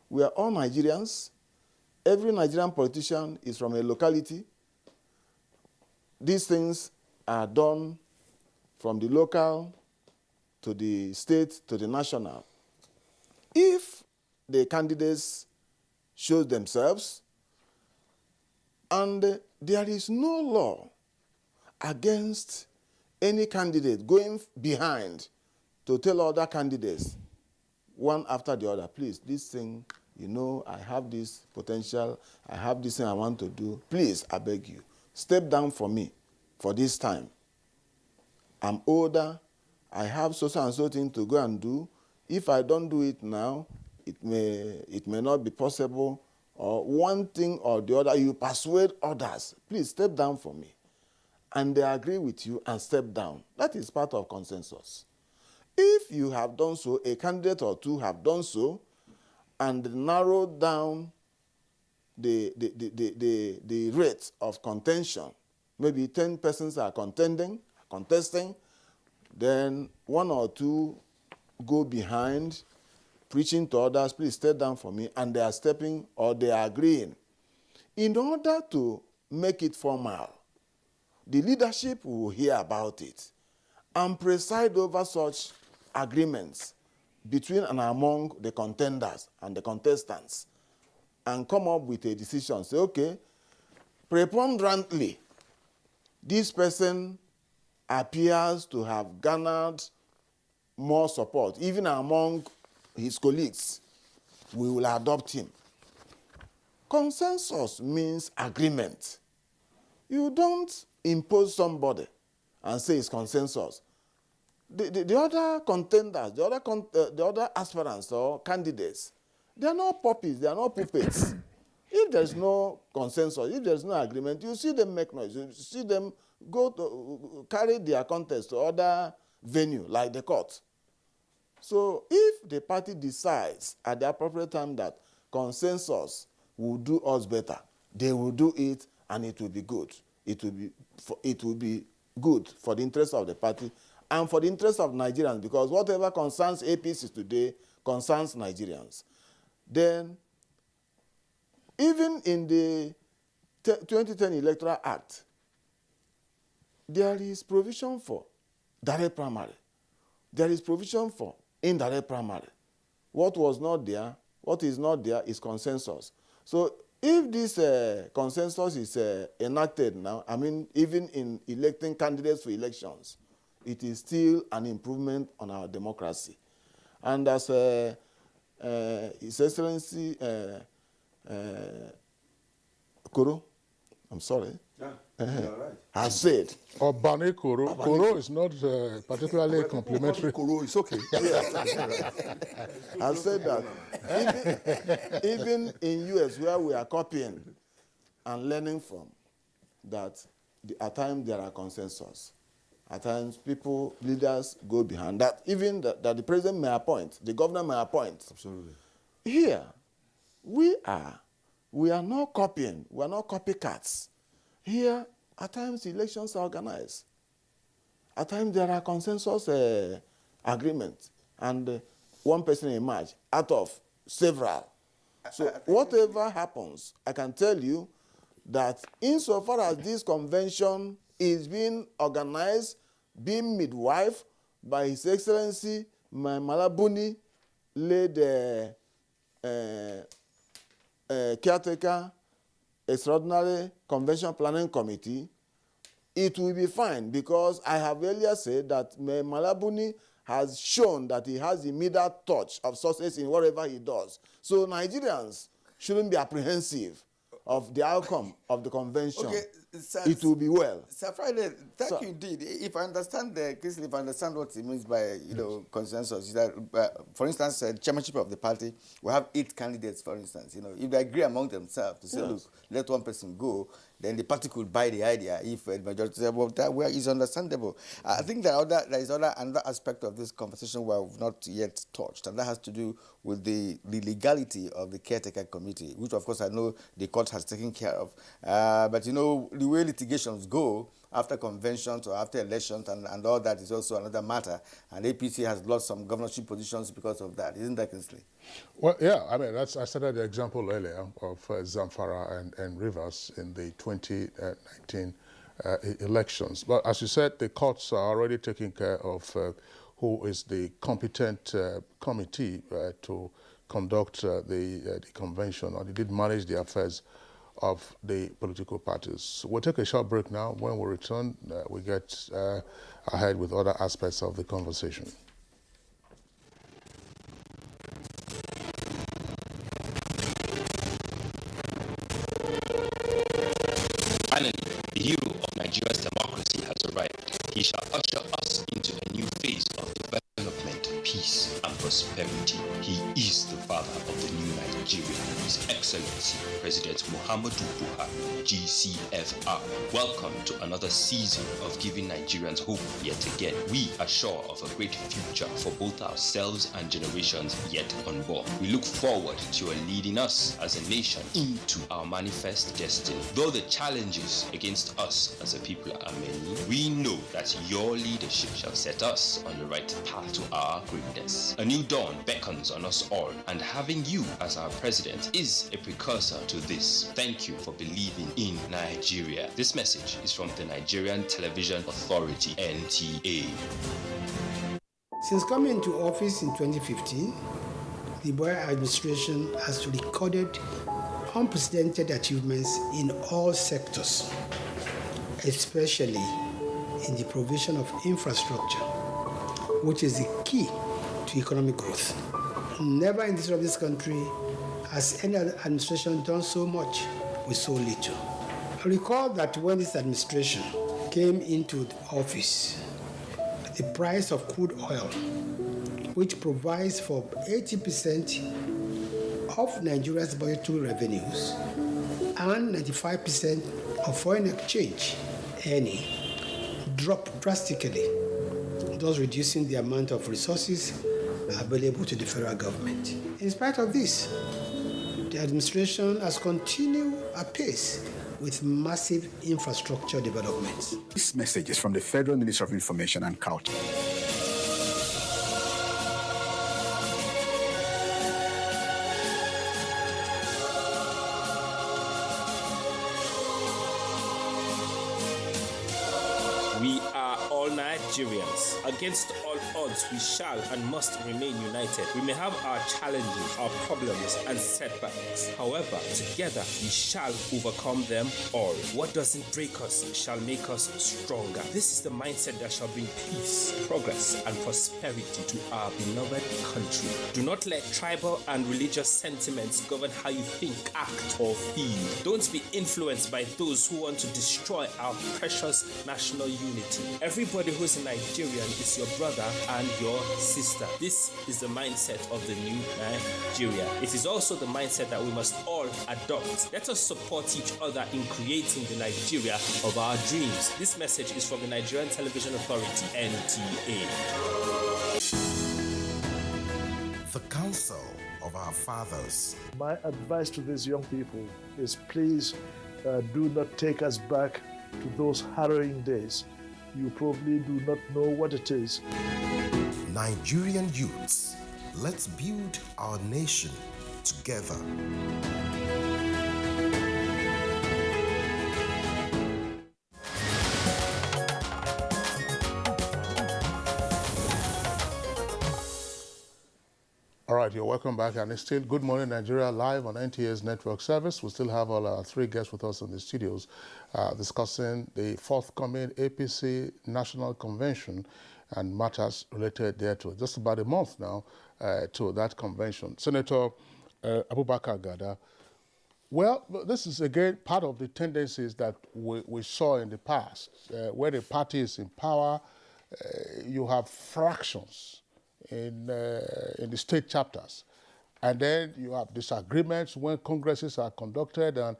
We are all Nigerians. Every Nigerian politician is from a locality. These things are done from the local to the state to the national. If the candidates show themselves, and there is no law against any candidate going behind to tell other candidates, one after the other, please, this thing, I have this potential, I have this thing I want to do, please, I beg you, step down for me for this time. I'm older, I have so and so thing to go and do. If I don't do it now, it may not be possible, or one thing or the other, you persuade others, please step down for me. And they agree with you and step down. That is part of consensus. If you have done so, a candidate or two have done so, and narrowed down the rate of contention, maybe 10 persons are contesting, then one or two go behind, preaching to others, please step down for me, and they are stepping or they are agreeing. In order to make it formal, the leadership will hear about it and preside over such agreements between and among the contenders and the contestants, and come up with a decision. Say, okay, preponderantly, this person appears to have garnered more support, even among his colleagues. We will adopt him. Consensus means agreement. You don't impose somebody and say it's consensus. The other contenders, the other aspirants or candidates, they are not puppies, they are not puppets. If there's no consensus, if there's no agreement, you see them make noise. You see them go to carry their contest to other venue, like the court. So if the party decides at the appropriate time that consensus will do us better, they will do it, and it will be good. It will be good for the interest of the party and for the interest of Nigerians, because whatever concerns APC today concerns Nigerians. Then, even in the 2010 Electoral Act, there is provision for direct primary. There is provision for indirect primary. What is not there is consensus. So if this consensus is enacted now, even in electing candidates for elections, it is still an improvement on our democracy. And as His Excellency Koro, I'm sorry. Yeah, you're right. I said. Or Bane Koro. Koro is not particularly complimentary. Koro is okay. I said that even in US, where we are copying and learning from, that at times there are consensus. At times leaders go behind that. Even that the president may appoint, the governor may appoint. Absolutely. Here, we are not copying. We are not copycats. Here, at times elections are organized. At times there are consensus agreements, and one person emerges out of several. So whatever happens, I can tell you that insofar as this convention is being organized, being midwife by His Excellency Malabuni, led caretaker extraordinary convention planning committee, it will be fine, because I have earlier said that Malabuni has shown that he has immediate touch of success in whatever he does. So Nigerians shouldn't be apprehensive of the outcome of the convention. Okay, it will be well. Sir Friday, thank you indeed. If I understand if I understand what it means by consensus, is that for instance, chairmanship of the party will have 8 candidates. For instance, if they agree among themselves to say, look, let one person go, then the party could buy the idea. If the majority say, well, that way is understandable. I think there is another aspect of this conversation where we've not yet touched, and that has to do with the legality of the caretaker committee, which of course I know the court has taken care of. But the way litigations go after conventions or after elections and all that is also another matter. And APC has lost some governorship positions because of that. Isn't that, Kingsley? Well, yeah, I mean, I started the example earlier of Zamfara and Rivers in the 2019 elections. But as you said, the courts are already taking care of who is the competent committee to conduct the convention, or they did manage the affairs of the political parties. We'll take a short break now. When we return, we get ahead with other aspects of the conversation. Finally, the hero of Nigeria's democracy has arrived. He shall usher us into a new phase of development, peace, and prosperity. He is the father of the new Nigeria, His Excellency President Muhammadu Buhari, GCFR. Welcome to another season of giving Nigerians hope yet again. We are sure of a great future for both ourselves and generations yet unborn. We look forward to your leading us as a nation into our manifest destiny. Though the challenges against us as a people are many, we know that your leadership shall set us on the right path to our greatness. A new dawn beckons on us all, and having you as our president is a precursor to this. Thank you for believing in Nigeria. This message is from the Nigerian Television Authority, NTA. Since coming into office in 2015, the Buhari administration has recorded unprecedented achievements in all sectors, especially in the provision of infrastructure, which is the key to economic growth. Never in the history of this country has any other administration done so much with so little. I recall that when this administration came into the office, the price of crude oil, which provides for 80% of Nigeria's budgetary revenues and 95% of foreign exchange earning, dropped drastically, thus reducing the amount of resources available to the federal government. In spite of this, the administration has continued apace with massive infrastructure developments. This message is from the Federal Ministry of Information and Culture. We are all Nigerians against all odds, we shall and must remain united. We may have our challenges, our problems, and setbacks. However, together we shall overcome them all. What doesn't break us shall make us stronger. This is the mindset that shall bring peace, progress, and prosperity to our beloved country. Do not let tribal and religious sentiments govern how you think, act, or feel. Don't be influenced by those who want to destroy our precious national unity. Everybody who's a Nigerian is your brother and your sister. This is the mindset of the new Nigeria. It is also the mindset that we must all adopt. Let us support each other in creating the Nigeria of our dreams. This message is from the Nigerian Television Authority, NTA. The Council of Our Fathers. My advice to these young people is please do not take us back to those harrowing days. You probably do not know what it is. Nigerian youths, let's build our nation together. All right, you're welcome back, and it's still Good Morning Nigeria live on NTA's network service. We still have all our three guests with us in the studios discussing the forthcoming APC National Convention and matters related thereto. Just about a month now to that convention. Senator Abubakar Gada, well, this is again part of the tendencies that we saw in the past. When a party is in power, you have fractions in the state chapters. And then you have disagreements when congresses are conducted and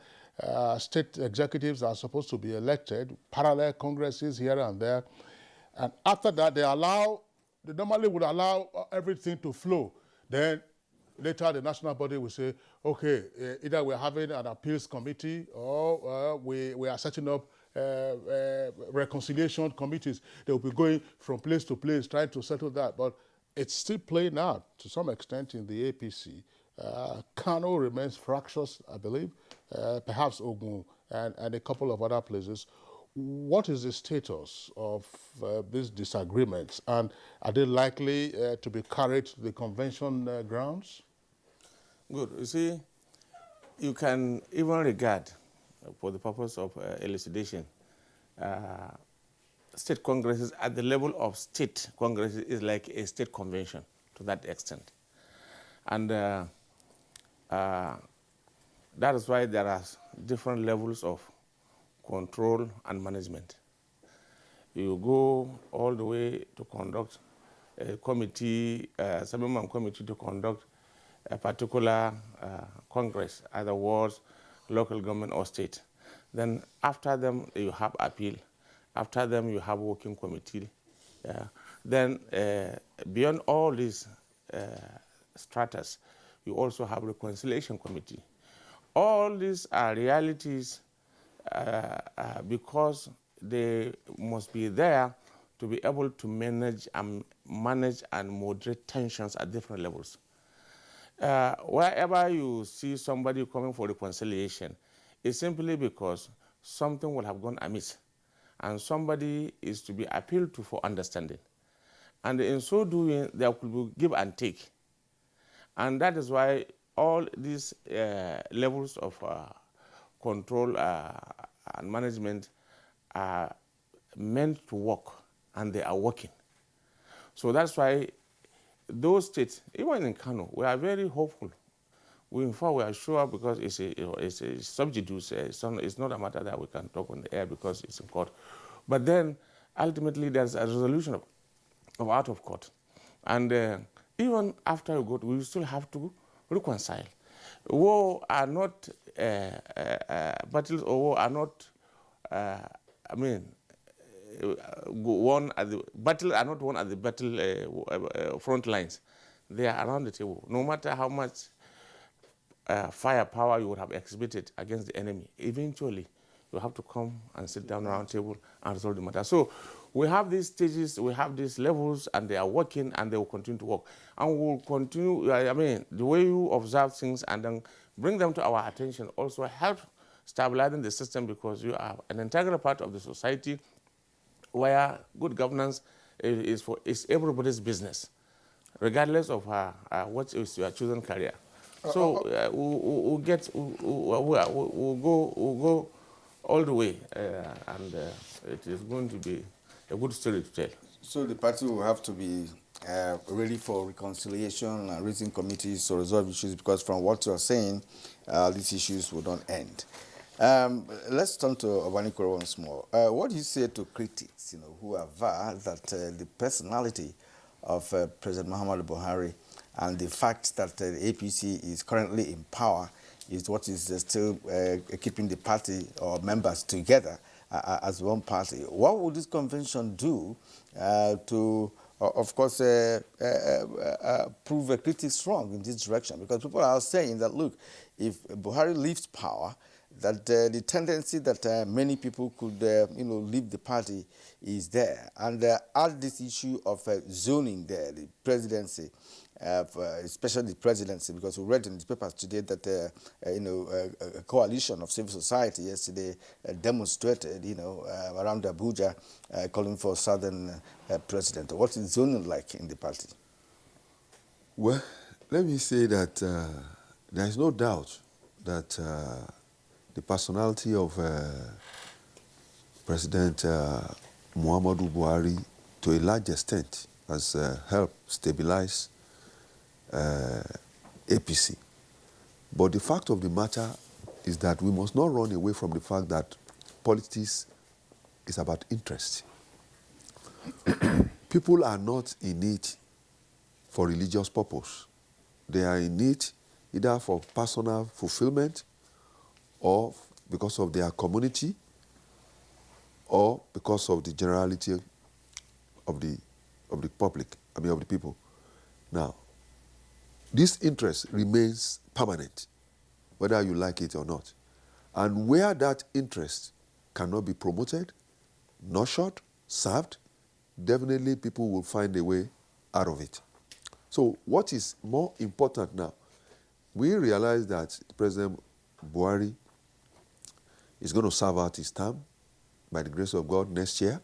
state executives are supposed to be elected, parallel congresses here and there. And after that, they normally would allow everything to flow. Then later the national body will say, okay, either we're having an appeals committee or we are setting up reconciliation committees. They will be going from place to place trying to settle that. But it's still playing out to some extent in the APC. Kano remains fractious, I believe, perhaps Ogun and a couple of other places. What is the status of these disagreements, and are they likely to be carried to the convention grounds? Good. You see, you can even regard, for the purpose of elucidation, state congresses at the level of state congresses is like a state convention to that extent. And that is why there are different levels of control and management. You go all the way to conduct a committee, a seven-man committee to conduct a particular congress, either wards, local government or state. Then after them, you have appeal. After them, you have working committee. Then beyond all these stratas, you also have reconciliation committee. All these are realities because they must be there to be able to manage and moderate tensions at different levels. Wherever you see somebody coming for reconciliation, it's simply because something will have gone amiss, and somebody is to be appealed to for understanding. And in so doing, there could be give and take. And that is why all these levels of control and management are meant to work, and they are working. So that's why those states, even in Kano, we are very hopeful. In fact, we are sure, because it's a sub judice. It's not a matter that we can talk on the air because it's in court. But then, ultimately, there's a resolution of out of court. And even after you go, we still have to reconcile. War are not battles, or war are not. Won at the battle are not won at the battle front lines. They are around the table. No matter how much firepower you would have exhibited against the enemy, eventually you have to come and sit down around the table and resolve the matter. So we have these stages, we have these levels, and they are working, and they will continue to work. And we will continue, the way you observe things and then bring them to our attention also help stabilizing the system, because you are an integral part of the society where good governance it's everybody's business, regardless of what is your chosen career. So we'll go all the way, and it is going to be a good story to tell. So the party will have to be ready for reconciliation and raising committees to resolve issues, because from what you are saying, these issues will not end. Let's turn to Obanikoro once more. What do you say to critics, who aver that the personality of President Muhammadu Buhari and the fact that the APC is currently in power is what is still keeping the party or members together as one party? What would this convention do to, of course, prove a critics wrong in this direction? Because people are saying that, look, if Buhari leaves power, that the tendency that many people could, leave the party is there. And add this issue of zoning there, the presidency, especially the presidency, because we read in the papers today that, a coalition of civil society yesterday demonstrated, around Abuja, calling for southern president. What is zoning like in the party? Well, let me say that there is no doubt that the personality of President Muhammadu Buhari, to a large extent, has helped stabilize APC. But the fact of the matter is that we must not run away from the fact that politics is about interest. People are not in it for religious purpose. They are in it either for personal fulfillment, or because of their community, or because of the generality of the public, of the people. Now, this interest remains permanent, whether you like it or not. And where that interest cannot be promoted, nurtured, served, definitely people will find a way out of it. So what is more important now, we realize that President Buhari is going to serve out his term by the grace of God next year.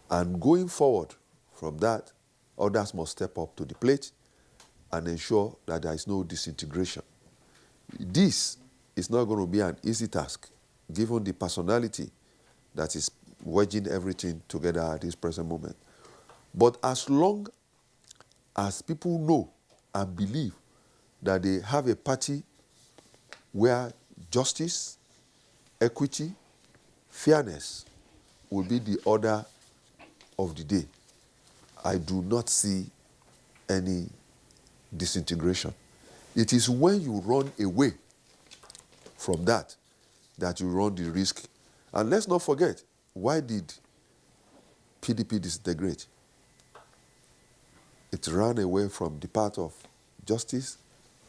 And going forward from that, others must step up to the plate and ensure that there is no disintegration. This is not going to be an easy task, given the personality that is wedging everything together at this present moment. But as long as people know and believe that they have a party where justice, equity, fairness will be the order of the day, I do not see any disintegration. It is when you run away from that you run the risk. And let's not forget, why did PDP disintegrate? It ran away from the path of justice,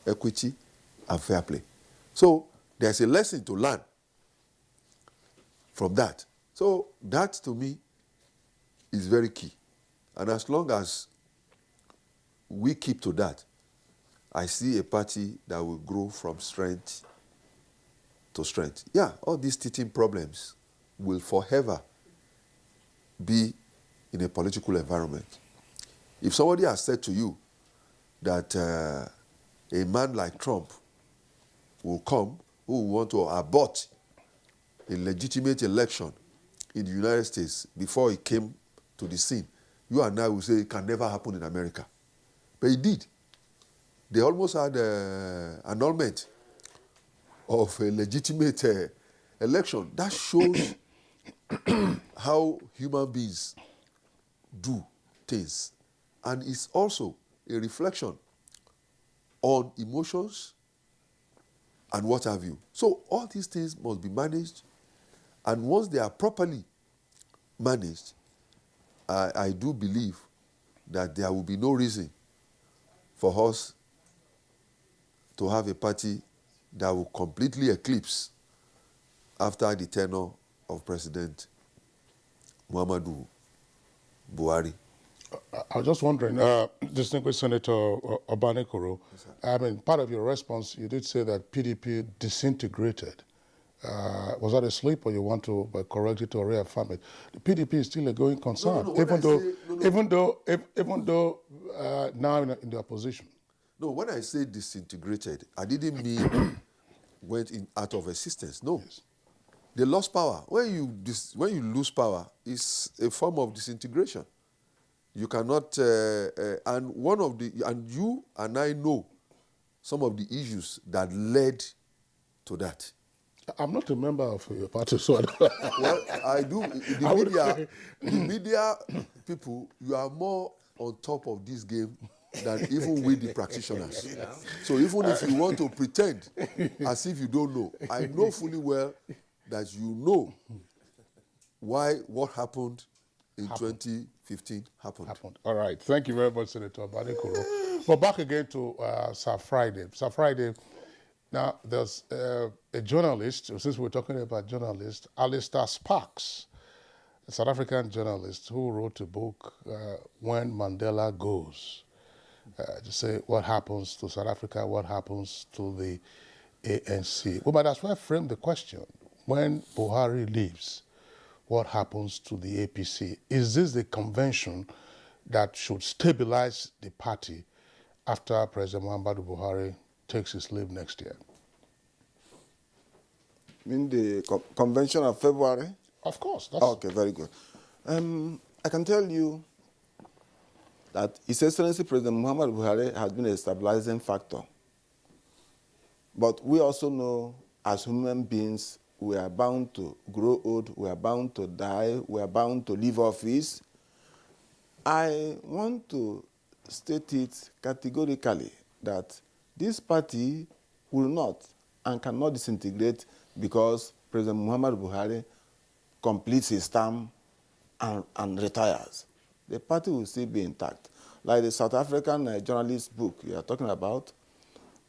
equity, and fair play. So there's a lesson to learn from that. So that, to me, is very key. And as long as we keep to that, I see a party that will grow from strength to strength. Yeah, all these teething problems will forever be in a political environment. If somebody has said to you that a man like Trump will come who will want to abort a legitimate election in the United States before he came to the scene, you and I will say it can never happen in America. But it did. They almost had annulment of a legitimate election. That shows how human beings do things. And it's also a reflection on emotions and what have you. So all these things must be managed. And once they are properly managed, I do believe that there will be no reason for us to have a party that will completely eclipse after the tenure of President Muhammadu Buhari. I was just wondering, distinguished Senator Obanikoro, I mean, part of your response, you did say that PDP disintegrated. Was that a slip, or you want to correct it or reaffirm it? The PDP is still a going concern, No, even though now in the opposition. No, when I say disintegrated, I didn't mean went out of existence. No, yes. They lost power. When you lose power, it's a form of disintegration. You cannot, and you and I know some of the issues that led to that. I'm not a member of your party, so well, I do. The media people, you are more on top of this game than even with the practitioners. Yeah. So even if you want to pretend as if you don't know, I know fully well that you know why what happened in 2015 happened. All right. Thank you very much, Senator Badekolo. But back again to Sir Friday. Sir Friday, now there's a journalist, since we're talking about journalists, Alistair Sparks, a South African journalist who wrote a book, When Mandela Goes, to say what happens to South Africa, what happens to the ANC. We might as well frame the question, when Buhari leaves, what happens to the APC? Is this the convention that should stabilize the party after President Muhammadu Buhari takes his leave next year? You mean the convention of February? Of course. Okay, very good. I can tell you that His Excellency President Muhammadu Buhari has been a stabilizing factor. But we also know, as human beings, we are bound to grow old, we are bound to die, we are bound to leave office. I want to state it categorically that this party will not and cannot disintegrate because President Muhammadu Buhari completes his term and retires. The party will still be intact. Like the South African journalist book you are talking about,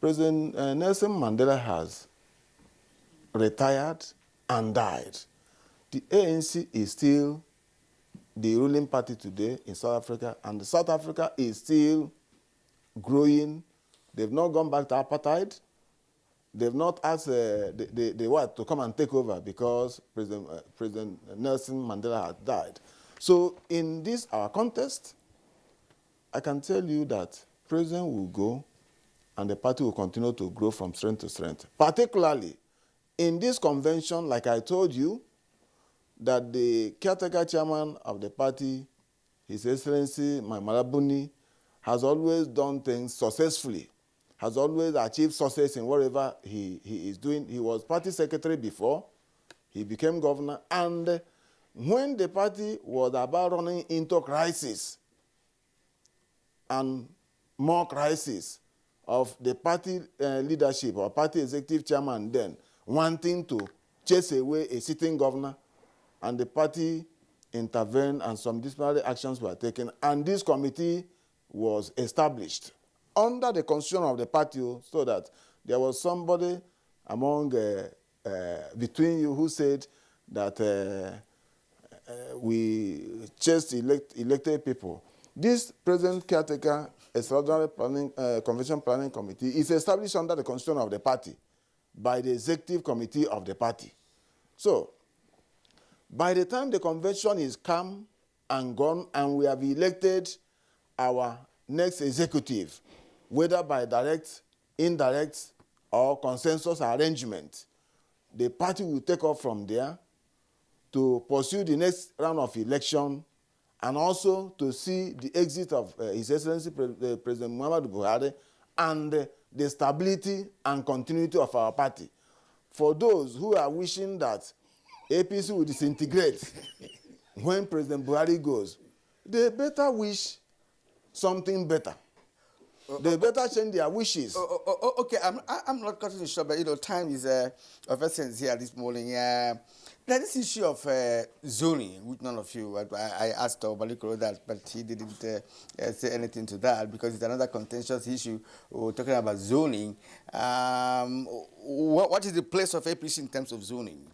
President Nelson Mandela has retired and died. The ANC is still the ruling party today in South Africa, and South Africa is still growing. They've not gone back to apartheid. They've not asked the white to come and take over because President Nelson Mandela had died. So in this, our contest, I can tell you that President will go and the party will continue to grow from strength to strength. Particularly in this convention, like I told you, that the caretaker chairman of the party, His Excellency Malabuni, has always done things successfully, has always achieved success in whatever he is doing. He was party secretary before, he became governor, and when the party was about running into crisis and more crisis of the party leadership or party executive chairman then wanting to chase away a sitting governor, and the party intervened and some disciplinary actions were taken, and this committee was established under the constitution of the party, so that there was somebody among between you who said that we just elected people. This present caretaker extraordinary convention planning committee is established under the constitution of the party by the executive committee of the party. So, by the time the convention is come and gone and we have elected our next executive, whether by direct, indirect, or consensus arrangement, the party will take off from there to pursue the next round of election and also to see the exit of His Excellency President Muhammadu Buhari and the stability and continuity of our party. For those who are wishing that APC will disintegrate when President Buhari goes, they better wish something better. They better change their wishes. Okay, I'm not cutting it short, but time is of essence here this morning. Now, this issue of zoning, which none of you, I asked Obalikoro that, but he didn't say anything to that because it's another contentious issue. We're talking about zoning. What is the place of APC in terms of zoning?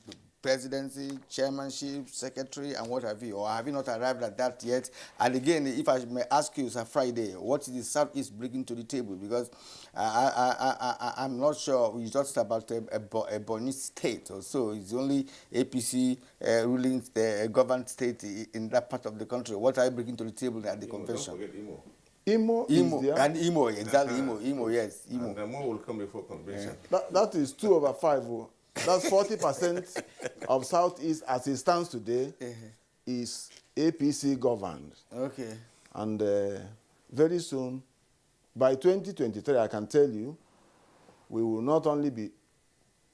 presidency, chairmanship, secretary, and what have you? Or have you not arrived at that yet? And again, if I may ask you, Sir Friday, what is the Southeast bringing to the table? Because I'm not sure. We talked about a Bonny state or so. It's the only APC ruling governed state in that part of the country. What are you bringing to the table at the convention? Don't forget Imo. Imo is there. and Imo, exactly. Imo, yes. Imo. And more will come before convention. That is 2 over 5. That's 40% of Southeast as it stands today is APC governed. Okay. And very soon, by 2023, I can tell you, we will not only be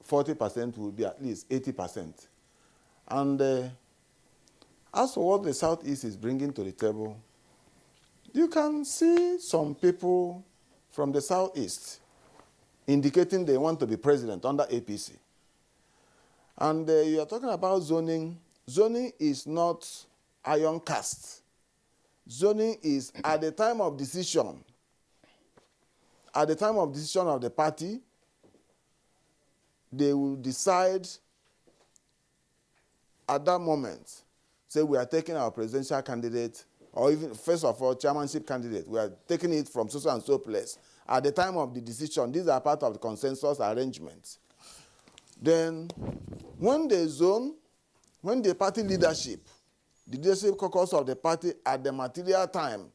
40%, we will be at least 80%. And as for what the Southeast is bringing to the table, you can see some people from the Southeast indicating they want to be president under APC. And you are talking about zoning. Zoning is not iron cast. Zoning is at the time of decision. At the time of decision of the party, they will decide at that moment, say we are taking our presidential candidate, or even, first of all, chairmanship candidate. We are taking it from so and so place. At the time of the decision, these are part of the consensus arrangement. Then, when they zone, when the party leadership, the leadership caucus of the party at the material time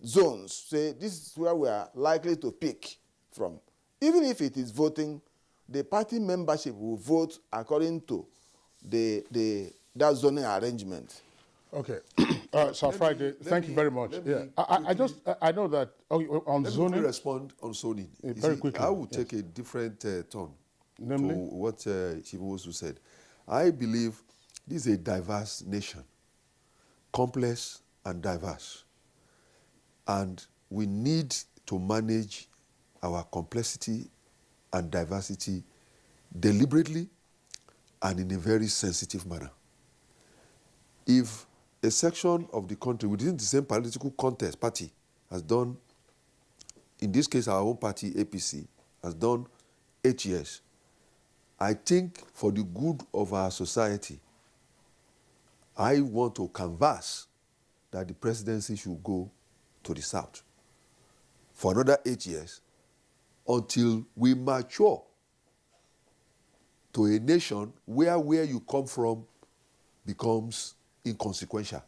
zones, say this is where we are likely to pick from. Even if it is voting, the party membership will vote according to that zoning arrangement. Okay. So Friday, thank you very much. I know that on zoning. Let me respond on zoning. Very quickly. I will take a different turn. Namely? To what Chibuosu said. I believe this is a diverse nation, complex and diverse. And we need to manage our complexity and diversity deliberately and in a very sensitive manner. If a section of the country within the same political contest party has done, in this case our own party, APC, has done 8 years, I think for the good of our society, I want to canvass that the presidency should go to the South for another 8 years until we mature to a nation where you come from becomes inconsequential.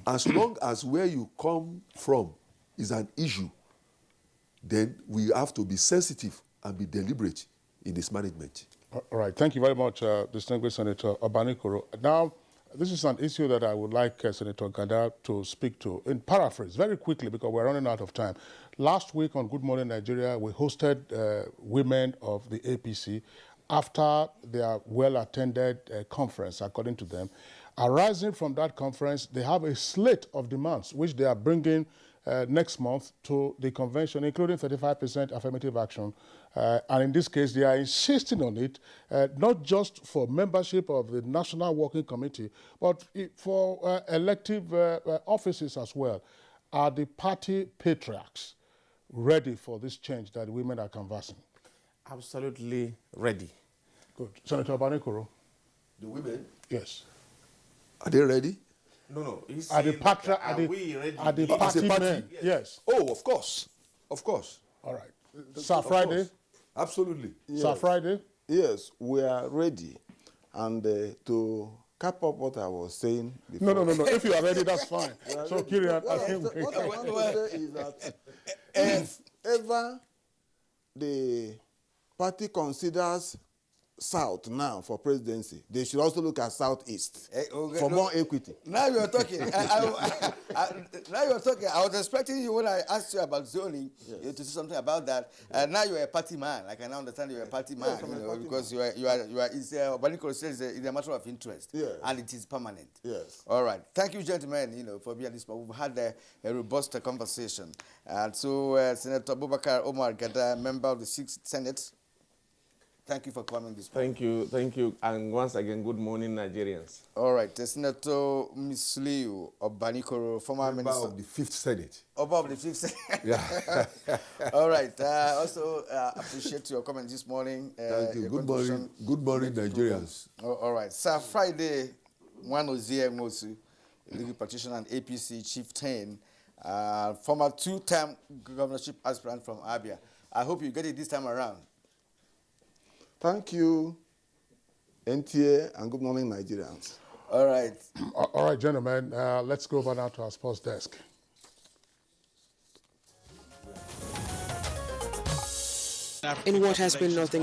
As long as where you come from is an issue, then we have to be sensitive and be deliberate in its management. All right. Thank you very much, distinguished Senator Obanikoro. Now, this is an issue that I would like Senator Gada to speak to. In paraphrase, very quickly, because we're running out of time. Last week on Good Morning Nigeria, we hosted women of the APC after their well-attended conference, according to them. Arising from that conference, they have a slate of demands, which they are bringing next month to the convention, including 35% affirmative action. And in this case, they are insisting on it, not just for membership of the National Working Committee, but for elective offices as well. Are the party patriarchs ready for this change that women are canvassing? Absolutely ready. Good. Senator Obanikoro. The women? Yes. Are they ready? No. Are the party men? Yes. Oh, of course. Of course. All right. Sir Friday? Absolutely. Yes. Sir Friday? Yes, we are ready. And to cap up what I was saying before. No. If you are ready, that's fine. So, Kirian, what I want to say is that if ever the party considers South now for presidency, they should also look at Southeast for more equity. Now you're talking. Now you're talking. I was expecting you when I asked you about zoning to say something about that. Now you're a party man. I can understand you're a party man, because you are. It's Obanikoro says it's a matter of interest, and it is permanent. Yes. All right. Thank you, gentlemen. For being this. We've had a robust conversation, and so Senator Abubakar Omar Gada, member of the 6th Senate. Thank you for coming this morning. Thank you, and once again, good morning, Nigerians. All right, Senator Misliu Obanikoro, former member minister of the 5th Senate. Of the 5th Senate. Yeah. All right. Also, appreciate your comment this morning. Thank you. Good morning, Nigerians. All right. Sir, Friday, one Ozie Mosu, legal practitioner and APC chieftain, former two-time governorship aspirant from Abia. I hope you get it this time around. Thank you, NTA, and good morning, Nigerians. All right. All right, gentlemen, let's go over now to our sports desk. In what has been nothing